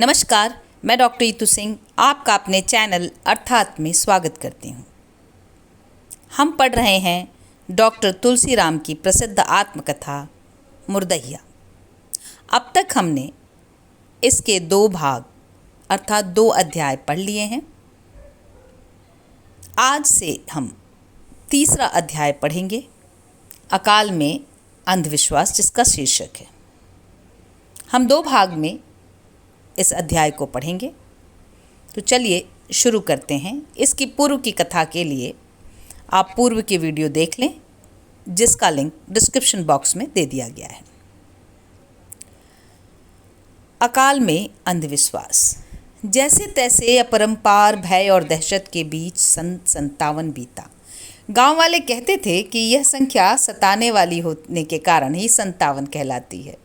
नमस्कार, मैं डॉक्टर ईतू सिंह आपका अपने चैनल अर्थात में स्वागत करती हूँ। हम पढ़ रहे हैं डॉक्टर तुलसीराम की प्रसिद्ध आत्मकथा मुर्दहिया। अब तक हमने इसके 2 भाग अर्थात 2 अध्याय पढ़ लिए हैं। आज से हम तीसरा अध्याय पढ़ेंगे, अकाल में अंधविश्वास, जिसका शीर्षक है। हम 2 भाग में इस अध्याय को पढ़ेंगे। तो चलिए शुरू करते हैं। इसकी पूर्व की कथा के लिए आप पूर्व की वीडियो देख लें, जिसका लिंक डिस्क्रिप्शन बॉक्स में दे दिया गया है। अकाल में अंधविश्वास। जैसे तैसे अपरंपार भय और दहशत के बीच सन 57 बीता। गांव वाले कहते थे कि यह संख्या सताने वाली होने के कारण ही 57 कहलाती है,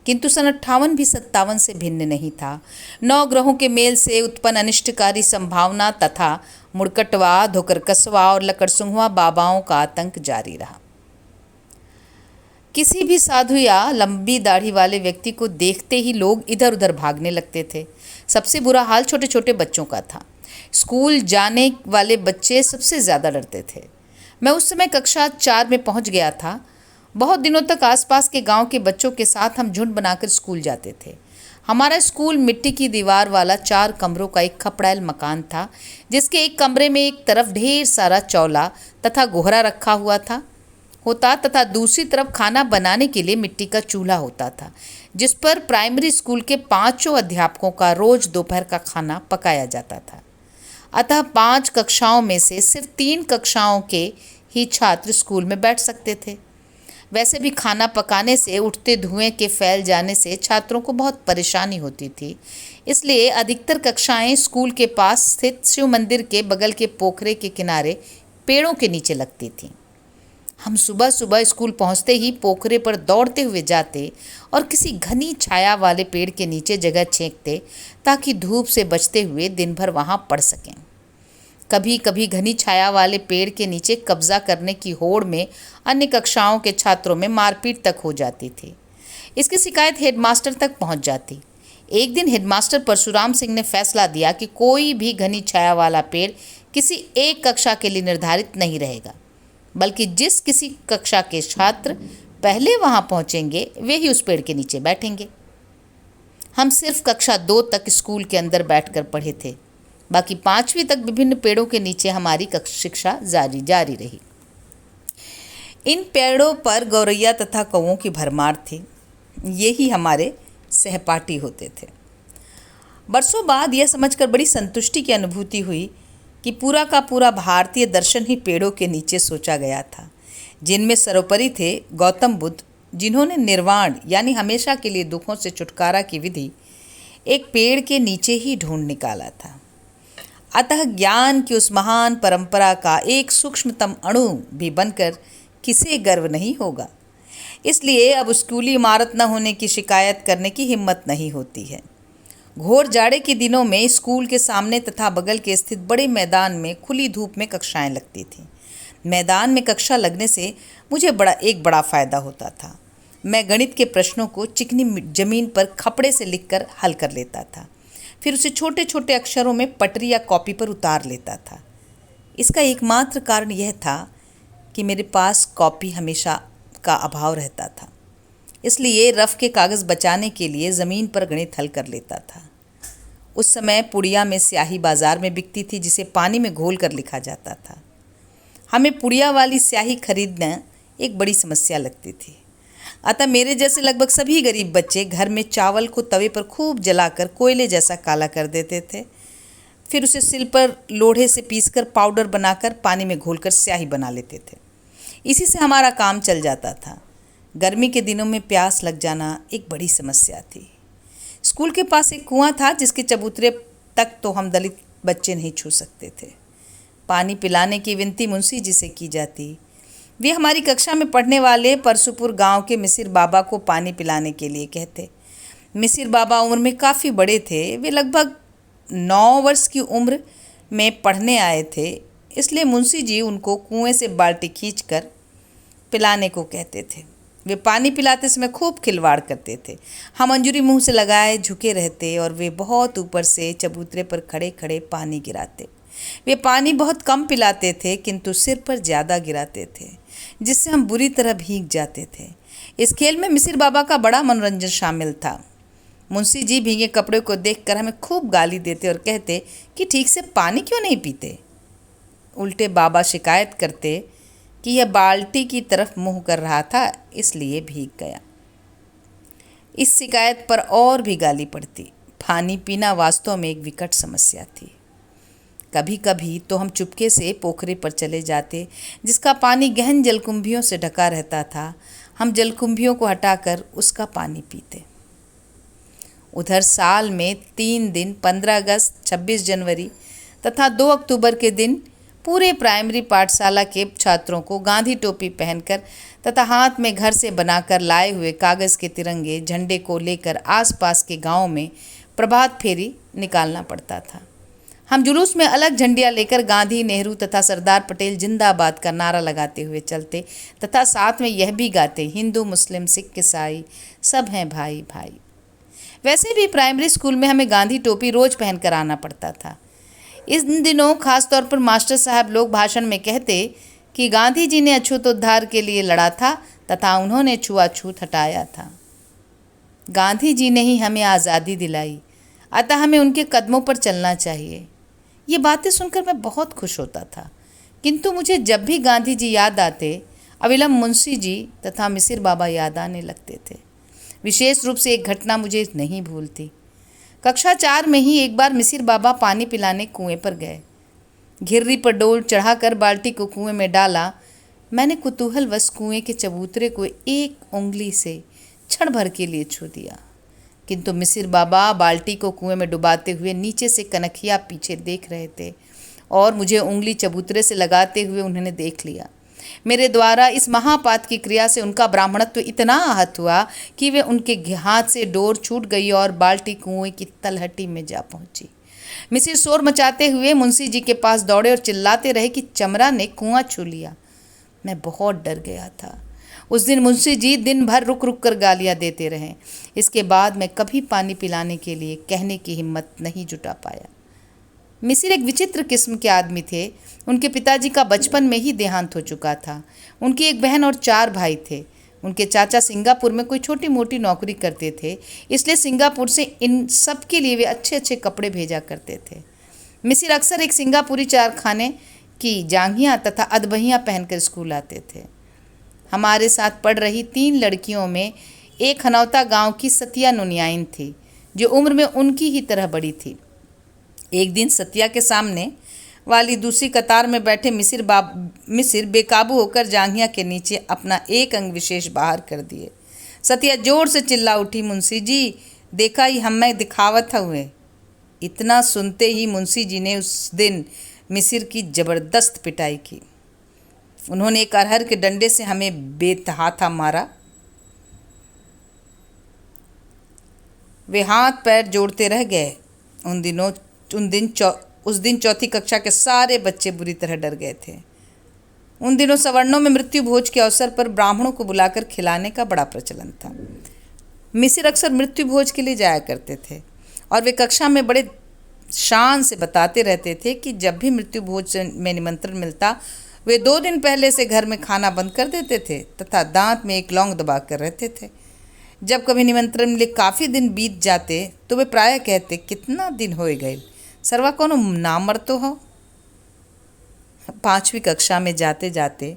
किंतु सन 58 भी 57 से भिन्न नहीं था। 9 ग्रहों के मेल से उत्पन्न अनिष्टकारी संभावना तथा मुड़कटवा, धोकरकसवा और लकड़सुंघवा बाबाओं का आतंक जारी रहा। किसी भी साधु या लंबी दाढ़ी वाले व्यक्ति को देखते ही लोग इधर उधर भागने लगते थे। सबसे बुरा हाल छोटे छोटे बच्चों का था। स्कूल जाने वाले बच्चे सबसे ज़्यादा डरते थे। मैं उस समय कक्षा 4 में पहुंच गया था। बहुत दिनों तक आसपास के गांव के बच्चों के साथ हम झुंड बनाकर स्कूल जाते थे। हमारा स्कूल मिट्टी की दीवार वाला 4 कमरों का एक खपड़ैल मकान था, जिसके एक कमरे में एक तरफ ढेर सारा चौला तथा गोहरा रखा हुआ होता तथा दूसरी तरफ खाना बनाने के लिए मिट्टी का चूल्हा होता था, जिस पर प्राइमरी स्कूल के 5 अध्यापकों का रोज दोपहर का खाना पकाया जाता था। अतः 5 कक्षाओं में से सिर्फ 3 कक्षाओं के ही छात्र स्कूल में बैठ सकते थे। वैसे भी खाना पकाने से उठते धुएं के फैल जाने से छात्रों को बहुत परेशानी होती थी। इसलिए अधिकतर कक्षाएं स्कूल के पास स्थित शिव मंदिर के बगल के पोखरे के किनारे पेड़ों के नीचे लगती थीं। हम सुबह सुबह स्कूल पहुंचते ही पोखरे पर दौड़ते हुए जाते और किसी घनी छाया वाले पेड़ के नीचे जगह छेंकते, ताकि धूप से बचते हुए दिन भर वहां पढ़ सकें। कभी कभी घनी छाया वाले पेड़ के नीचे कब्जा करने की होड़ में अन्य कक्षाओं के छात्रों में मारपीट तक हो जाती थी। इसकी शिकायत हेडमास्टर तक पहुंच जाती। एक दिन हेडमास्टर परशुराम सिंह ने फैसला दिया कि कोई भी घनी छाया वाला पेड़ किसी एक कक्षा के लिए निर्धारित नहीं रहेगा, बल्कि जिस किसी कक्षा के छात्र पहले वहां पहुंचेंगे वे ही उस पेड़ के नीचे बैठेंगे। हम सिर्फ कक्षा 2 तक स्कूल के अंदर बैठकर पढ़े थे। बाकी 5वीं तक विभिन्न पेड़ों के नीचे हमारी शिक्षा जारी रही। इन पेड़ों पर गौरैया तथा कौओं की भरमार थी। ये ही हमारे सहपाठी होते थे। बरसों बाद यह समझकर बड़ी संतुष्टि की अनुभूति हुई कि पूरा का पूरा भारतीय दर्शन ही पेड़ों के नीचे सोचा गया था, जिनमें सर्वोपरि थे गौतम बुद्ध, जिन्होंने निर्वाण यानी हमेशा के लिए दुखों से छुटकारा की विधि एक पेड़ के नीचे ही ढूंढ निकाला था। अतः ज्ञान की उस महान परंपरा का एक सूक्ष्मतम अणु भी बनकर किसे गर्व नहीं होगा। इसलिए अब स्कूली इमारत न होने की शिकायत करने की हिम्मत नहीं होती है। घोर जाड़े के दिनों में स्कूल के सामने तथा बगल के स्थित बड़े मैदान में खुली धूप में कक्षाएं लगती थीं। मैदान में कक्षा लगने से मुझे एक बड़ा फ़ायदा होता था। मैं गणित के प्रश्नों को चिकनी जमीन पर खपड़े से लिखकर हल कर लेता था, फिर उसे छोटे छोटे अक्षरों में पटरी या कॉपी पर उतार लेता था। इसका एकमात्र कारण यह था कि मेरे पास कॉपी हमेशा का अभाव रहता था, इसलिए रफ के कागज़ बचाने के लिए ज़मीन पर गणित हल कर लेता था। उस समय पुड़िया में स्याही बाज़ार में बिकती थी, जिसे पानी में घोल कर लिखा जाता था। हमें पुड़िया वाली स्याही खरीदना एक बड़ी समस्या लगती थी। अतः मेरे जैसे लगभग सभी गरीब बच्चे घर में चावल को तवे पर खूब जलाकर कोयले जैसा काला कर देते थे। फिर उसे सिल पर लोढ़े से पीसकर पाउडर बनाकर पानी में घोलकर स्याही बना लेते थे। इसी से हमारा काम चल जाता था। गर्मी के दिनों में प्यास लग जाना एक बड़ी समस्या थी। स्कूल के पास एक कुआं था, जिसके चबूतरे तक तो हम दलित बच्चे नहीं छू सकते थे। पानी पिलाने की विनती मुंशी जी से की जाती। वे हमारी कक्षा में पढ़ने वाले परसुपुर गांव के मिसिर बाबा को पानी पिलाने के लिए कहते। मिसिर बाबा उम्र में काफ़ी बड़े थे। वे लगभग 9 वर्ष की उम्र में पढ़ने आए थे, इसलिए मुंशी जी उनको कुएं से बाल्टी खींचकर पिलाने को कहते थे। वे पानी पिलाते समय खूब खिलवाड़ करते थे। हम अंजूरी मुंह से लगाए झुके रहते और वे बहुत ऊपर से चबूतरे पर खड़े खड़े पानी गिराते। वे पानी बहुत कम पिलाते थे किंतु सिर पर ज़्यादा गिराते थे, जिससे हम बुरी तरह भीग जाते थे। इस खेल में मिसिर बाबा का बड़ा मनोरंजन शामिल था। मुंशी जी भीगे कपड़े को देखकर हमें खूब गाली देते और कहते कि ठीक से पानी क्यों नहीं पीते। उल्टे बाबा शिकायत करते कि यह बाल्टी की तरफ मुंह कर रहा था, इसलिए भीग गया। इस शिकायत पर और भी गाली पड़ती। पानी पीना वास्तव में एक विकट समस्या थी। कभी कभी तो हम चुपके से पोखरे पर चले जाते, जिसका पानी गहन जलकुंभियों से ढका रहता था। हम जलकुंभियों को हटाकर उसका पानी पीते। उधर साल में 3 दिन 15 अगस्त, 26 जनवरी तथा 2 अक्टूबर के दिन पूरे प्राइमरी पाठशाला के छात्रों को गांधी टोपी पहनकर तथा हाथ में घर से बनाकर लाए हुए कागज़ के तिरंगे झंडे को लेकर आसपास के गांवों में प्रभात फेरी निकालना पड़ता था। हम जुलूस में अलग झंडियाँ लेकर गांधी, नेहरू तथा सरदार पटेल जिंदाबाद का नारा लगाते हुए चलते तथा साथ में यह भी गाते, हिंदू मुस्लिम सिख ईसाई सब हैं भाई भाई। वैसे भी प्राइमरी स्कूल में हमें गांधी टोपी रोज पहनकर आना पड़ता था। इन दिनों खास तौर पर मास्टर साहब लोग भाषण में कहते कि गांधी जी ने अछूतोद्धार के लिए लड़ा था तथा उन्होंने छुआछूत हटाया था। गांधी जी ने ही हमें आज़ादी दिलाई, अतः हमें उनके कदमों पर चलना चाहिए। ये बातें सुनकर मैं बहुत खुश होता था, किंतु मुझे जब भी गांधी जी याद आते, अविलंब मुंशी जी तथा मिसिर बाबा याद आने लगते थे। विशेष रूप से एक घटना मुझे नहीं भूलती। कक्षा 4 में ही एक बार मिसिर बाबा पानी पिलाने कुएं पर गए। घिर्री पर डोल चढ़ाकर बाल्टी को कुएं में डाला। मैंने कुतूहलवश कुएं के चबूतरे को एक उंगली से क्षण भर के लिए छू दिया, किंतु मिसिर बाबा बाल्टी को कुएं में डुबाते हुए नीचे से कनखिया पीछे देख रहे थे और मुझे उंगली चबूतरे से लगाते हुए उन्होंने देख लिया। मेरे द्वारा इस महापात की क्रिया से उनका ब्राह्मणत्व इतना आहत हुआ कि वे उनके हाथ से डोर छूट गई और बाल्टी कुएं की तलहटी में जा पहुंची। मिसिर शोर मचाते हुए मुंशी जी के पास दौड़े और चिल्लाते रहे कि चमरा ने कुआं छू लिया। मैं बहुत डर गया था। उस दिन मुंशी जी दिन भर रुक रुक कर गालियाँ देते रहे। इसके बाद मैं कभी पानी पिलाने के लिए कहने की हिम्मत नहीं जुटा पाया। मिसिर एक विचित्र किस्म के आदमी थे। उनके पिताजी का बचपन में ही देहांत हो चुका था। उनकी एक बहन और 4 भाई थे। उनके चाचा सिंगापुर में कोई छोटी मोटी नौकरी करते थे, इसलिए सिंगापुर से इन सब के लिए वे अच्छे अच्छे कपड़े भेजा करते थे। मिसिर अक्सर एक सिंगापुरी चारखाने की जांघियाँ तथा अदबहियाँ पहनकर स्कूल आते थे। हमारे साथ पढ़ रही 3 लड़कियों में एक हनौता गांव की सतिया नुनियाइन थी, जो उम्र में उनकी ही तरह बड़ी थी। एक दिन सतिया के सामने वाली दूसरी कतार में बैठे मिसिर बेकाबू होकर जांघिया के नीचे अपना एक अंग विशेष बाहर कर दिए। सतिया जोर से चिल्ला उठी, मुंशी जी देखा ही हमें दिखावत हुए। इतना सुनते ही मुंशी जी ने उस दिन मिसिर की जबरदस्त पिटाई की। उन्होंने एक अरहर के डंडे से हमें बेतहाथा मारा। वे हाथ पैर जोड़ते रह गए। उस दिन चौथी कक्षा के सारे बच्चे बुरी तरह डर गए थे। उन दिनों सवर्णों में मृत्यु भोज के अवसर पर ब्राह्मणों को बुलाकर खिलाने का बड़ा प्रचलन था। मिसिर अक्सर मृत्यु भोज के लिए जाया करते थे और वे कक्षा में बड़े शान से बताते रहते थे कि जब भी मृत्यु भोज में निमंत्रण मिलता, वे 2 दिन पहले से घर में खाना बंद कर देते थे तथा दांत में एक लौंग दबा कर रहते थे। जब कभी निमंत्रण मिले काफ़ी दिन बीत जाते तो वे प्रायः कहते, कितना दिन हो गए, सर्वा कोनो नाम मरतो हो। 5वीं कक्षा में जाते जाते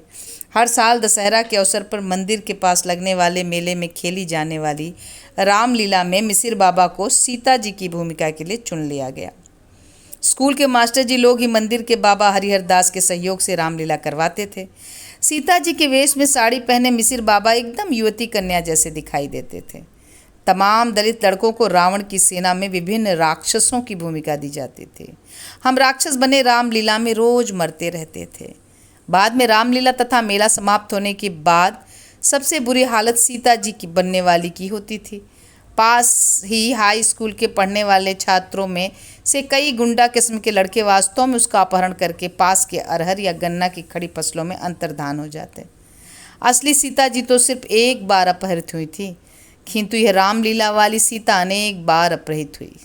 हर साल दशहरा के अवसर पर मंदिर के पास लगने वाले मेले में खेली जाने वाली रामलीला में मिसिर बाबा को सीता जी की भूमिका के लिए चुन लिया गया। स्कूल के मास्टर जी लोग ही मंदिर के बाबा हरिहर दास के सहयोग से रामलीला करवाते थे। सीता जी के वेश में साड़ी पहने मिसिर बाबा एकदम युवती कन्या जैसे दिखाई देते थे। तमाम दलित लड़कों को रावण की सेना में विभिन्न राक्षसों की भूमिका दी जाती थी। हम राक्षस बने रामलीला में रोज मरते रहते थे। बाद में रामलीला तथा मेला समाप्त होने के बाद सबसे बुरी हालत सीता जी की बनने वाली की होती थी। पास ही हाई स्कूल के पढ़ने वाले छात्रों में से कई गुंडा किस्म के लड़के वास्तव में उसका अपहरण करके पास के अरहर या गन्ना की खड़ी फसलों में अंतर्धान हो जाते। असली सीता जी तो सिर्फ एक बार अपहृत हुई थी, किंतु यह रामलीला वाली सीता अनेक बार अपहृत हुई।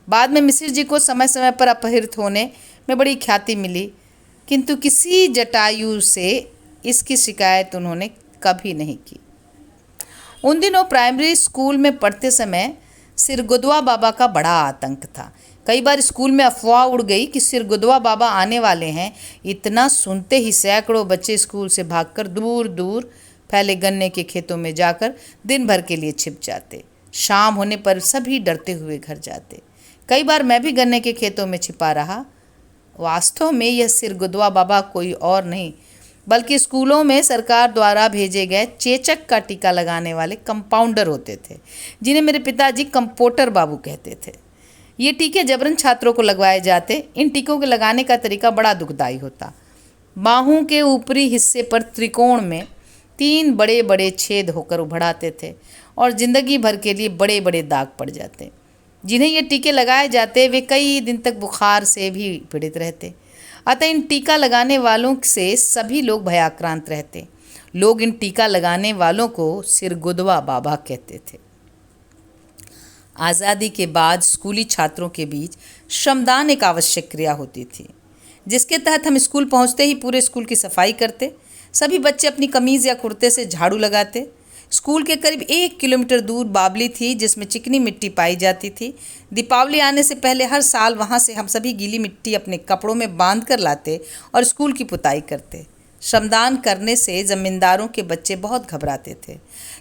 बाद में मिसिर जी को समय समय पर अपहृत होने में बड़ी ख्याति मिली, किंतु किसी जटायु से इसकी शिकायत उन्होंने कभी नहीं की। उन दिनों प्राइमरी स्कूल में पढ़ते समय सिरगुदवा बाबा का बड़ा आतंक था। कई बार स्कूल में अफवाह उड़ गई कि सिरगुदवा बाबा आने वाले हैं। इतना सुनते ही सैकड़ों बच्चे स्कूल से भागकर दूर दूर फैले गन्ने के खेतों में जाकर दिन भर के लिए छिप जाते। शाम होने पर सभी डरते हुए घर जाते। कई बार मैं भी गन्ने के खेतों में छिपा रहा। वास्तव में यह सिरगुदवा बाबा कोई और नहीं बल्कि स्कूलों में सरकार द्वारा भेजे गए चेचक का टीका लगाने वाले कंपाउंडर होते थे, जिन्हें मेरे पिताजी कंपोटर बाबू कहते थे। ये टीके जबरन छात्रों को लगवाए जाते। इन टीकों के लगाने का तरीका बड़ा दुखदाई होता। बाहों के ऊपरी हिस्से पर त्रिकोण में 3 बड़े बड़े छेद होकर उभर आते थे और जिंदगी भर के लिए बड़े बड़े दाग पड़ जाते। जिन्हें ये टीके लगाए जाते वे कई दिन तक बुखार से भी पीड़ित रहते। अतः इन टीका लगाने वालों से सभी लोग भयाक्रांत रहते। लोग इन टीका लगाने वालों को सिरगुदवा बाबा कहते थे। आज़ादी के बाद स्कूली छात्रों के बीच श्रमदान एक आवश्यक क्रिया होती थी, जिसके तहत हम स्कूल पहुंचते ही पूरे स्कूल की सफाई करते। सभी बच्चे अपनी कमीज़ या कुर्ते से झाड़ू लगाते। स्कूल के करीब 1 किलोमीटर दूर बावली थी, जिसमें चिकनी मिट्टी पाई जाती थी। दीपावली आने से पहले हर साल वहाँ से हम सभी गीली मिट्टी अपने कपड़ों में बांध कर लाते और स्कूल की पुताई करते। श्रमदान करने से जमींदारों के बच्चे बहुत घबराते थे,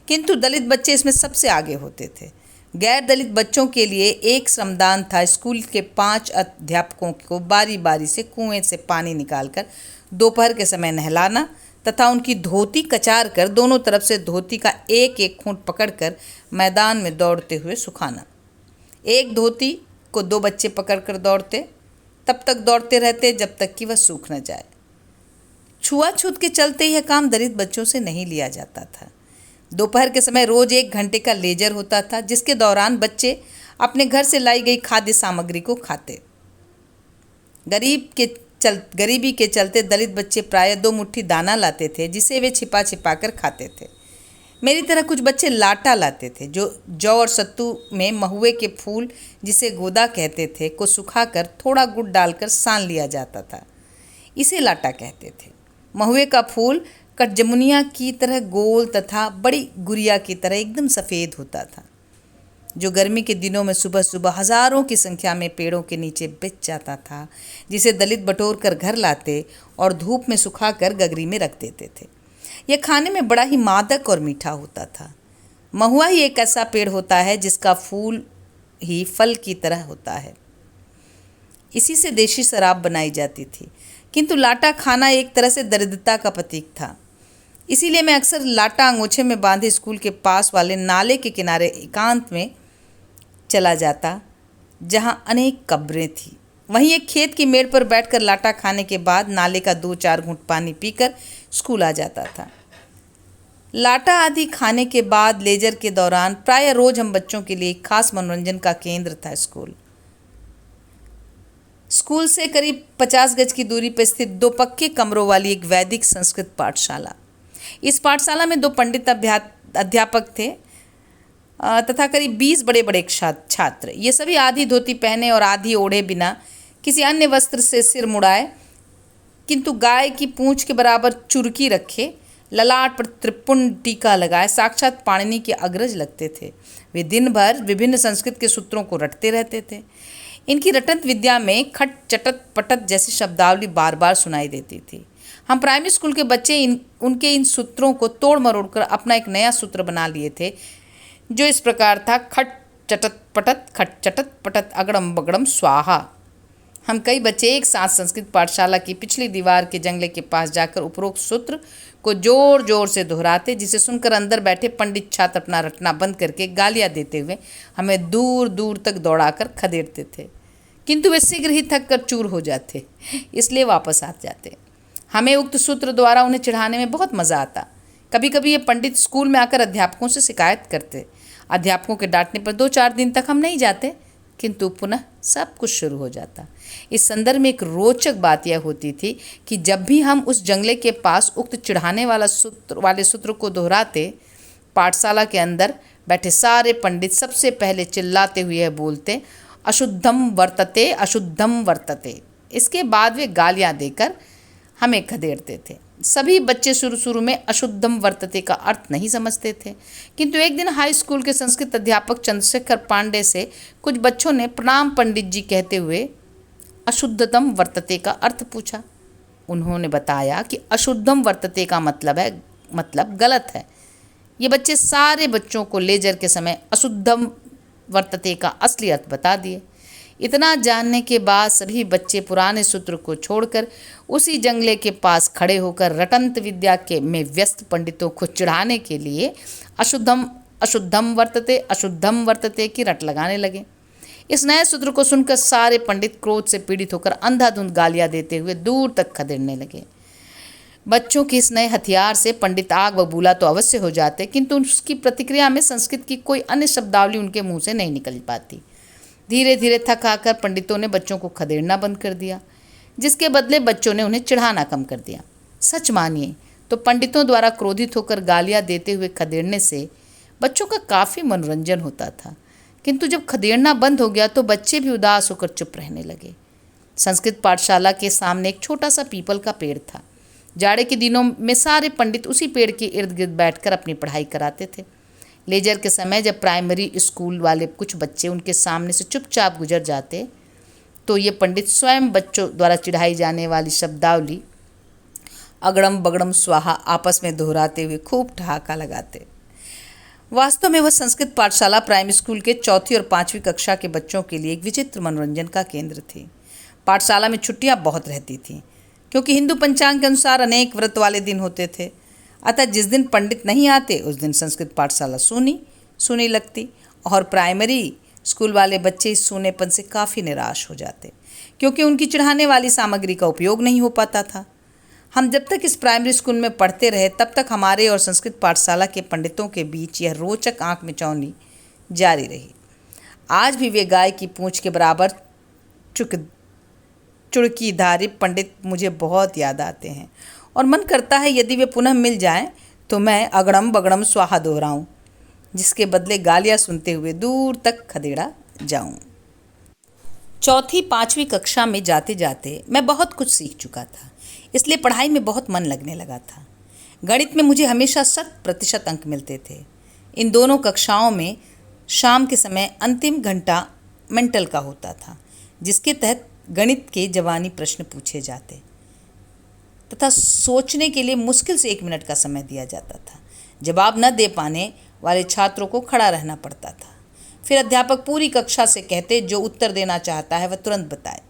किंतु दलित बच्चे इसमें सबसे आगे होते थे। गैर दलित बच्चों के लिए एक श्रमदान था। स्कूल के 5 अध्यापकों को बारी बारी से कुएं से पानी निकालकर दोपहर के समय नहलाना तथा उनकी धोती कचार कर दोनों तरफ से धोती का एक एक खूंट पकड़कर मैदान में दौड़ते हुए सुखाना। एक धोती को 2 बच्चे पकड़कर दौड़ते, तब तक दौड़ते रहते जब तक कि वह सूख न जाए। छुआछूत के चलते यह काम दलित बच्चों से नहीं लिया जाता था। दोपहर के समय रोज 1 घंटे का लेजर होता था, जिसके दौरान बच्चे अपने घर से लाई गई खाद्य सामग्री को खाते। गरीबी के चलते दलित बच्चे प्रायः 2 मुट्ठी दाना लाते थे, जिसे वे छिपा छिपा कर खाते थे। मेरी तरह कुछ बच्चे लाटा लाते थे, जो जौ और सत्तू में महुए के फूल, जिसे गोदा कहते थे, को सुखाकर थोड़ा गुड़ डालकर सान लिया जाता था। इसे लाटा कहते थे। महुए का फूल कटजमुनिया की तरह गोल तथा बड़ी गुड़िया की तरह एकदम सफ़ेद होता था, जो गर्मी के दिनों में सुबह सुबह हज़ारों की संख्या में पेड़ों के नीचे बिछ जाता था, जिसे दलित बटोर कर घर लाते और धूप में सुखाकर गगरी में रख देते थे। यह खाने में बड़ा ही मादक और मीठा होता था। महुआ ही एक ऐसा पेड़ होता है जिसका फूल ही फल की तरह होता है। इसी से देशी शराब बनाई जाती थी, किंतु लाटा खाना एक तरह से दरिद्रता का प्रतीक था। इसीलिए मैं अक्सर लाटा अंगोछे में बांधे स्कूल के पास वाले नाले के किनारे एकांत में चला जाता, जहां अनेक कब्रें थीं। वहीं एक खेत की मेड़ पर बैठकर लाटा खाने के बाद नाले का 2-4 घूंट पानी पीकर स्कूल आ जाता था। लाटा आदि खाने के बाद लेजर के दौरान प्रायः रोज हम बच्चों के लिए एक खास मनोरंजन का केंद्र था स्कूल से करीब 50 गज की दूरी पर स्थित 2 पक्के कमरों वाली एक वैदिक संस्कृत पाठशाला। इस पाठशाला में 2 पंडित अध्यापक थे तथा करीब 20 बड़े बड़े छात्र। ये सभी आधी धोती पहने और आधी ओढ़े बिना किसी अन्य वस्त्र से सिर मुड़ाए, किंतु गाय की पूंछ के बराबर चुरकी रखे, ललाट पर त्रिपुंड टीका लगाए साक्षात पाणिनि के अग्रज लगते थे। वे दिन भर विभिन्न संस्कृत के सूत्रों को रटते रहते थे। इनकी रटंत विद्या में खट चटत पटत जैसी शब्दावली बार बार सुनाई देती थी। हम प्राइमरी स्कूल के बच्चे उनके इन सूत्रों को तोड़ मरोड़ कर अपना एक नया सूत्र बना लिए थे, जो इस प्रकार था: खट चटत पटत अगड़म बगड़म स्वाहा। हम कई बच्चे एक साथ संस्कृत पाठशाला की पिछली दीवार के जंगले के पास जाकर उपरोक्त सूत्र को जोर जोर से दोहराते, जिसे सुनकर अंदर बैठे पंडित छात्र अपना रटना बंद करके गालियाँ देते हुए हमें दूर दूर तक दौड़ाकर खदेड़ते थे, किंतु वे शीघ्र ही थक कर चूर हो जाते, इसलिए वापस आ जाते। हमें उक्त सूत्र द्वारा उन्हें चिढ़ाने में बहुत मज़ा आता। कभी कभी ये पंडित स्कूल में आकर अध्यापकों से शिकायत करते। अध्यापकों के डांटने पर 2-4 दिन तक हम नहीं जाते, किंतु पुनः सब कुछ शुरू हो जाता। इस संदर्भ में एक रोचक बात यह होती थी कि जब भी हम उस जंगले के पास उक्त चिढ़ाने वाले सूत्र को दोहराते, पाठशाला के अंदर बैठे सारे पंडित सबसे पहले चिल्लाते हुए यह बोलते, अशुद्धम वर्तते, अशुद्धम वर्तते। इसके बाद वे गालियां देकर हमें खदेड़ते थे। सभी बच्चे शुरू शुरू में अशुद्धम वर्तते का अर्थ नहीं समझते थे, किंतु एक दिन हाई स्कूल के संस्कृत अध्यापक चंद्रशेखर पांडे से कुछ बच्चों ने प्रणाम पंडित जी कहते हुए अशुद्धतम वर्तते का अर्थ पूछा। उन्होंने बताया कि अशुद्धम वर्तते का मतलब गलत है। ये बच्चे सारे बच्चों को लेजर के समय अशुद्धम वर्तते का असली अर्थ बता दिए। इतना जानने के बाद सभी बच्चे पुराने सूत्र को छोड़कर उसी जंगले के पास खड़े होकर रटंत विद्या के में व्यस्त पंडितों को चिढ़ाने के लिए अशुद्धम अशुद्धम वर्तते की रट लगाने लगे। इस नए सूत्र को सुनकर सारे पंडित क्रोध से पीड़ित होकर अंधाधुंध गालियां देते हुए दूर तक खदेड़ने लगे। बच्चों के इस नए हथियार से पंडित आग बबूला तो अवश्य हो जाते, किंतु उसकी प्रतिक्रिया में संस्कृत की कोई अन्य शब्दावली उनके मुंह से नहीं निकल पाती। धीरे धीरे थक आकर पंडितों ने बच्चों को खदेड़ना बंद कर दिया, जिसके बदले बच्चों ने उन्हें चिढ़ाना कम कर दिया। सच मानिए तो पंडितों द्वारा क्रोधित होकर गालियां देते हुए खदेड़ने से बच्चों का काफ़ी मनोरंजन होता था, किंतु जब खदेड़ना बंद हो गया तो बच्चे भी उदास होकर चुप रहने लगे। संस्कृत पाठशाला के सामने एक छोटा सा पीपल का पेड़ था। जाड़े के दिनों में सारे पंडित उसी पेड़ के इर्द गिर्द बैठकर अपनी पढ़ाई कराते थे। लेजर के समय जब प्राइमरी स्कूल वाले कुछ बच्चे उनके सामने से चुपचाप गुजर जाते तो ये पंडित स्वयं बच्चों द्वारा चिढ़ाई जाने वाली शब्दावली अगड़म बगड़म स्वाहा आपस में दोहराते हुए खूब ठहाका लगाते। वास्तव में वह संस्कृत पाठशाला प्राइमरी स्कूल के 4वीं और 5वीं कक्षा के बच्चों के लिए एक विचित्र मनोरंजन का केंद्र थी। पाठशाला में छुट्टियां बहुत रहती थीं, क्योंकि हिंदू पंचांग के अनुसार अनेक व्रत वाले दिन होते थे। अतः जिस दिन पंडित नहीं आते उस दिन संस्कृत पाठशाला सूनी लगती और प्राइमरी स्कूल वाले बच्चे इस सूनेपन से काफ़ी निराश हो जाते, क्योंकि उनकी चिढ़ाने वाली सामग्री का उपयोग नहीं हो पाता था। हम जब तक इस प्राइमरी स्कूल में पढ़ते रहे तब तक हमारे और संस्कृत पाठशाला के पंडितों के बीच यह रोचक आंख मिचौनी जारी रही। आज भी वे गाय की पूंछ के बराबर चुड़कीधारी पंडित मुझे बहुत याद आते हैं और मन करता है यदि वे पुनः मिल जाएं तो मैं अगड़म बगड़म स्वाहा दोहराऊं, जिसके बदले गालियां सुनते हुए दूर तक खदेड़ा जाऊं। 4वीं 5वीं कक्षा में जाते जाते मैं बहुत कुछ सीख चुका था, इसलिए पढ़ाई में बहुत मन लगने लगा था। गणित में मुझे हमेशा 100% अंक मिलते थे। इन दोनों कक्षाओं में शाम के समय अंतिम घंटा मेंटल का होता था, जिसके तहत गणित के जवानी प्रश्न पूछे जाते तथा सोचने के लिए मुश्किल से 1 मिनट का समय दिया जाता था। जवाब न दे पाने वाले छात्रों को खड़ा रहना पड़ता था। फिर अध्यापक पूरी कक्षा से कहते जो उत्तर देना चाहता है वह तुरंत बताए।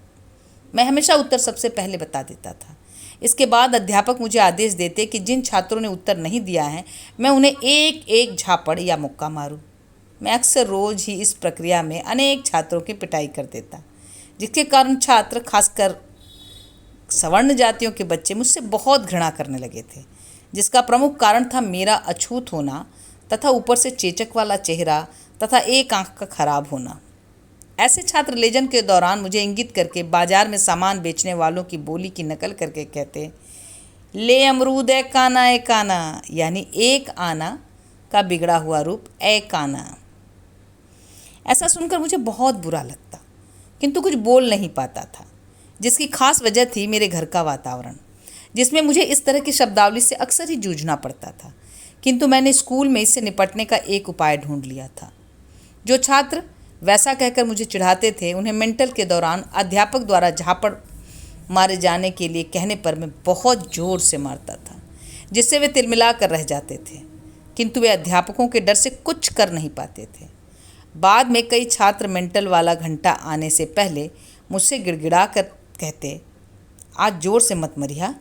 मैं हमेशा उत्तर सबसे पहले बता देता था। इसके बाद अध्यापक मुझे आदेश देते कि जिन छात्रों ने उत्तर नहीं दिया है मैं उन्हें एक एक झापड़ या मुक्का मारूं। मैं अक्सर रोज ही इस प्रक्रिया में अनेक छात्रों की पिटाई कर देता, जिसके कारण छात्र, खासकर सवर्ण जातियों के बच्चे, मुझसे बहुत घृणा करने लगे थे, जिसका प्रमुख कारण था मेरा अछूत होना तथा ऊपर से चेचक वाला चेहरा तथा एक आंख का खराब होना। ऐसे छात्र लेजन के दौरान मुझे इंगित करके बाजार में सामान बेचने वालों की बोली की नकल करके कहते, ले अमरूद ए काना, यानी एक आना का बिगड़ा हुआ रूप ए काना। ऐसा सुनकर मुझे बहुत बुरा लगता, किंतु कुछ बोल नहीं पाता था, जिसकी खास वजह थी मेरे घर का वातावरण, जिसमें मुझे इस तरह की शब्दावली से अक्सर ही जूझना पड़ता था। किंतु मैंने स्कूल में इससे निपटने का एक उपाय ढूंढ लिया था। जो छात्र वैसा कहकर मुझे चिढ़ाते थे उन्हें मेंटल के दौरान अध्यापक द्वारा झापड़ मारे जाने के लिए कहने पर मैं बहुत ज़ोर से मारता था, जिससे वे तिलमिला कर रह जाते थे, किंतु वे अध्यापकों के डर से कुछ कर नहीं पाते थे। बाद में कई छात्र मेंटल वाला घंटा आने से पहले मुझसे गिड़गिड़ा कर कहते, आज ज़ोर से मत मरिया।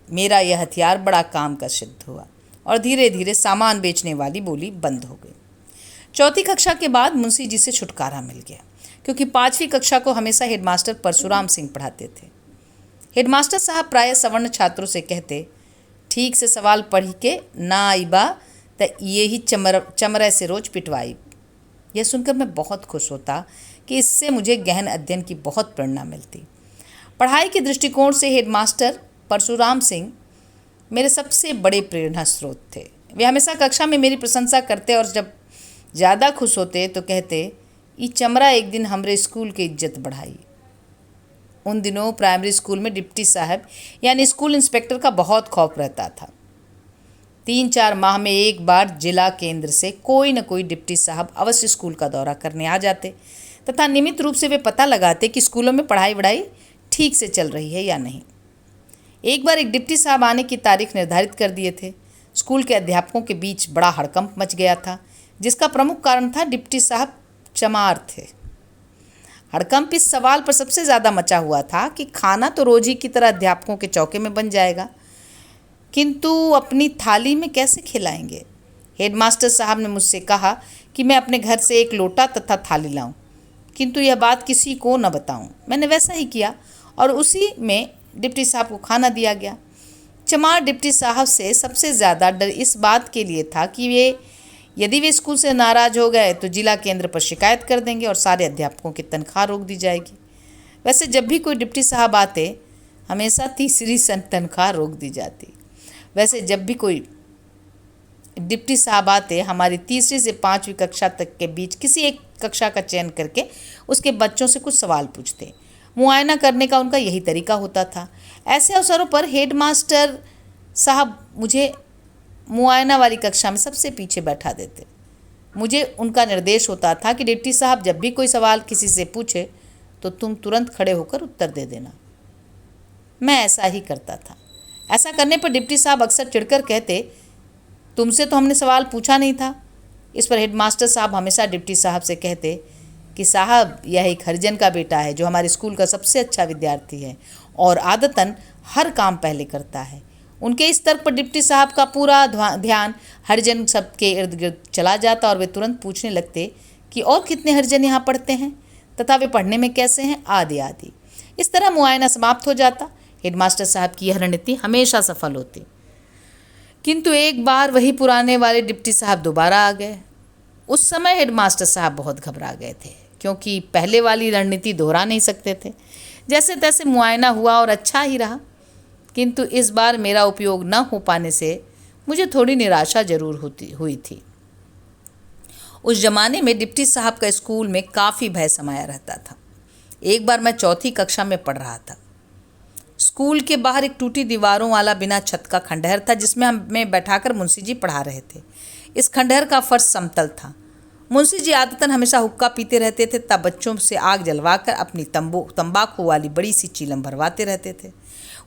मेरा यह हथियार बड़ा काम का सिद्ध हुआ और धीरे धीरे सामान बेचने वाली बोली बंद हो गई। 4वीं कक्षा के बाद मुंशी जी से छुटकारा मिल गया, क्योंकि 5वीं कक्षा को हमेशा हेडमास्टर परशुराम सिंह पढ़ाते थे। हेडमास्टर साहब प्रायः सवर्ण छात्रों से कहते, ठीक से सवाल पढ़ी के ना आईबा त ये ही चमरे से रोज पिटवाई। यह सुनकर मैं बहुत खुश होता कि इससे मुझे गहन अध्ययन की बहुत प्रेरणा मिलती। पढ़ाई के दृष्टिकोण से हेडमास्टर परशुराम सिंह मेरे सबसे बड़े प्रेरणा स्रोत थे। वे हमेशा कक्षा में मेरी प्रशंसा करते और जब ज़्यादा खुश होते तो कहते, ई चमरा एक दिन हमरे स्कूल की इज्जत बढ़ाई। उन दिनों प्राइमरी स्कूल में डिप्टी साहब यानी स्कूल इंस्पेक्टर का बहुत खौफ रहता था। 3-4 माह में एक बार जिला केंद्र से कोई न कोई डिप्टी साहब अवश्य स्कूल का दौरा करने आ जाते तथा नियमित रूप से वे पता लगाते कि स्कूलों में पढ़ाई वढ़ाई ठीक से चल रही है या नहीं। एक बार एक डिप्टी साहब आने की तारीख निर्धारित कर दिए थे। स्कूल के अध्यापकों के बीच बड़ा हड़कंप मच गया था, जिसका प्रमुख कारण था डिप्टी साहब चमार थे। हड़कंप इस सवाल पर सबसे ज़्यादा मचा हुआ था कि खाना तो रोज ही की तरह अध्यापकों के चौके में बन जाएगा, किंतु अपनी थाली में कैसे खिलाएंगे। हेडमास्टर साहब ने मुझसे कहा कि मैं अपने घर से एक लोटा तथा थाली लाऊं, किंतु यह बात किसी को न बताऊं। मैंने वैसा ही किया और उसी में डिप्टी साहब को खाना दिया गया। चमार डिप्टी साहब से सबसे ज़्यादा डर इस बात के लिए था कि यदि वे स्कूल से नाराज़ हो गए तो जिला केंद्र पर शिकायत कर देंगे और सारे अध्यापकों की तनख्वाह रोक दी जाएगी। वैसे जब भी कोई डिप्टी साहब आते हमेशा तीसरी तनख्वाह रोक दी जाती। वैसे जब भी कोई डिप्टी साहब आते हमारी तीसरी से 5वीं कक्षा तक के बीच किसी एक कक्षा का चयन करके उसके बच्चों से कुछ सवाल पूछते। मुआयना करने का उनका यही तरीका होता था। ऐसे अवसरों पर हेडमास्टर साहब मुझे मुआयना वाली कक्षा में सबसे पीछे बैठा देते। मुझे उनका निर्देश होता था कि डिप्टी साहब जब भी कोई सवाल किसी से पूछे तो तुम तुरंत खड़े होकर उत्तर दे देना। मैं ऐसा ही करता था। ऐसा करने पर डिप्टी साहब अक्सर चिढ़कर कहते, तुमसे तो हमने सवाल पूछा नहीं था। इस पर हेडमास्टर साहब हमेशा डिप्टी साहब से कहते कि साहब यह एक हरिजन का बेटा है जो हमारे स्कूल का सबसे अच्छा विद्यार्थी है और आदतन हर काम पहले करता है। उनके इस तर्क पर डिप्टी साहब का पूरा ध्यान हरिजन सब के इर्द गिर्द चला जाता और वे तुरंत पूछने लगते कि और कितने हरिजन यहाँ पढ़ते हैं तथा वे पढ़ने में कैसे हैं आदि आदि। इस तरह मुआयना समाप्त हो जाता। हेडमास्टर साहब की यह रणनीति हमेशा सफल होती, किंतु एक बार वही पुराने वाले डिप्टी साहब दोबारा आ गए। उस समय हेडमास्टर साहब बहुत घबरा गए थे, क्योंकि पहले वाली रणनीति दोहरा नहीं सकते थे। जैसे तैसे मुआयना हुआ और अच्छा ही रहा, किंतु इस बार मेरा उपयोग न हो पाने से मुझे थोड़ी निराशा जरूर हुई थी। उस जमाने में डिप्टी साहब का स्कूल में काफ़ी भय समाया रहता था। एक बार मैं 4वीं कक्षा में पढ़ रहा था। स्कूल के बाहर एक टूटी दीवारों वाला बिना छत का खंडहर था, जिसमें हमें बैठाकर मुंशी जी पढ़ा रहे थे। इस खंडहर का फर्श समतल था। मुंशी जी आदतन हमेशा हुक्का पीते रहते थे, तब बच्चों से आग जलवाकर अपनी तंबाकू वाली बड़ी सी चीलम भरवाते रहते थे।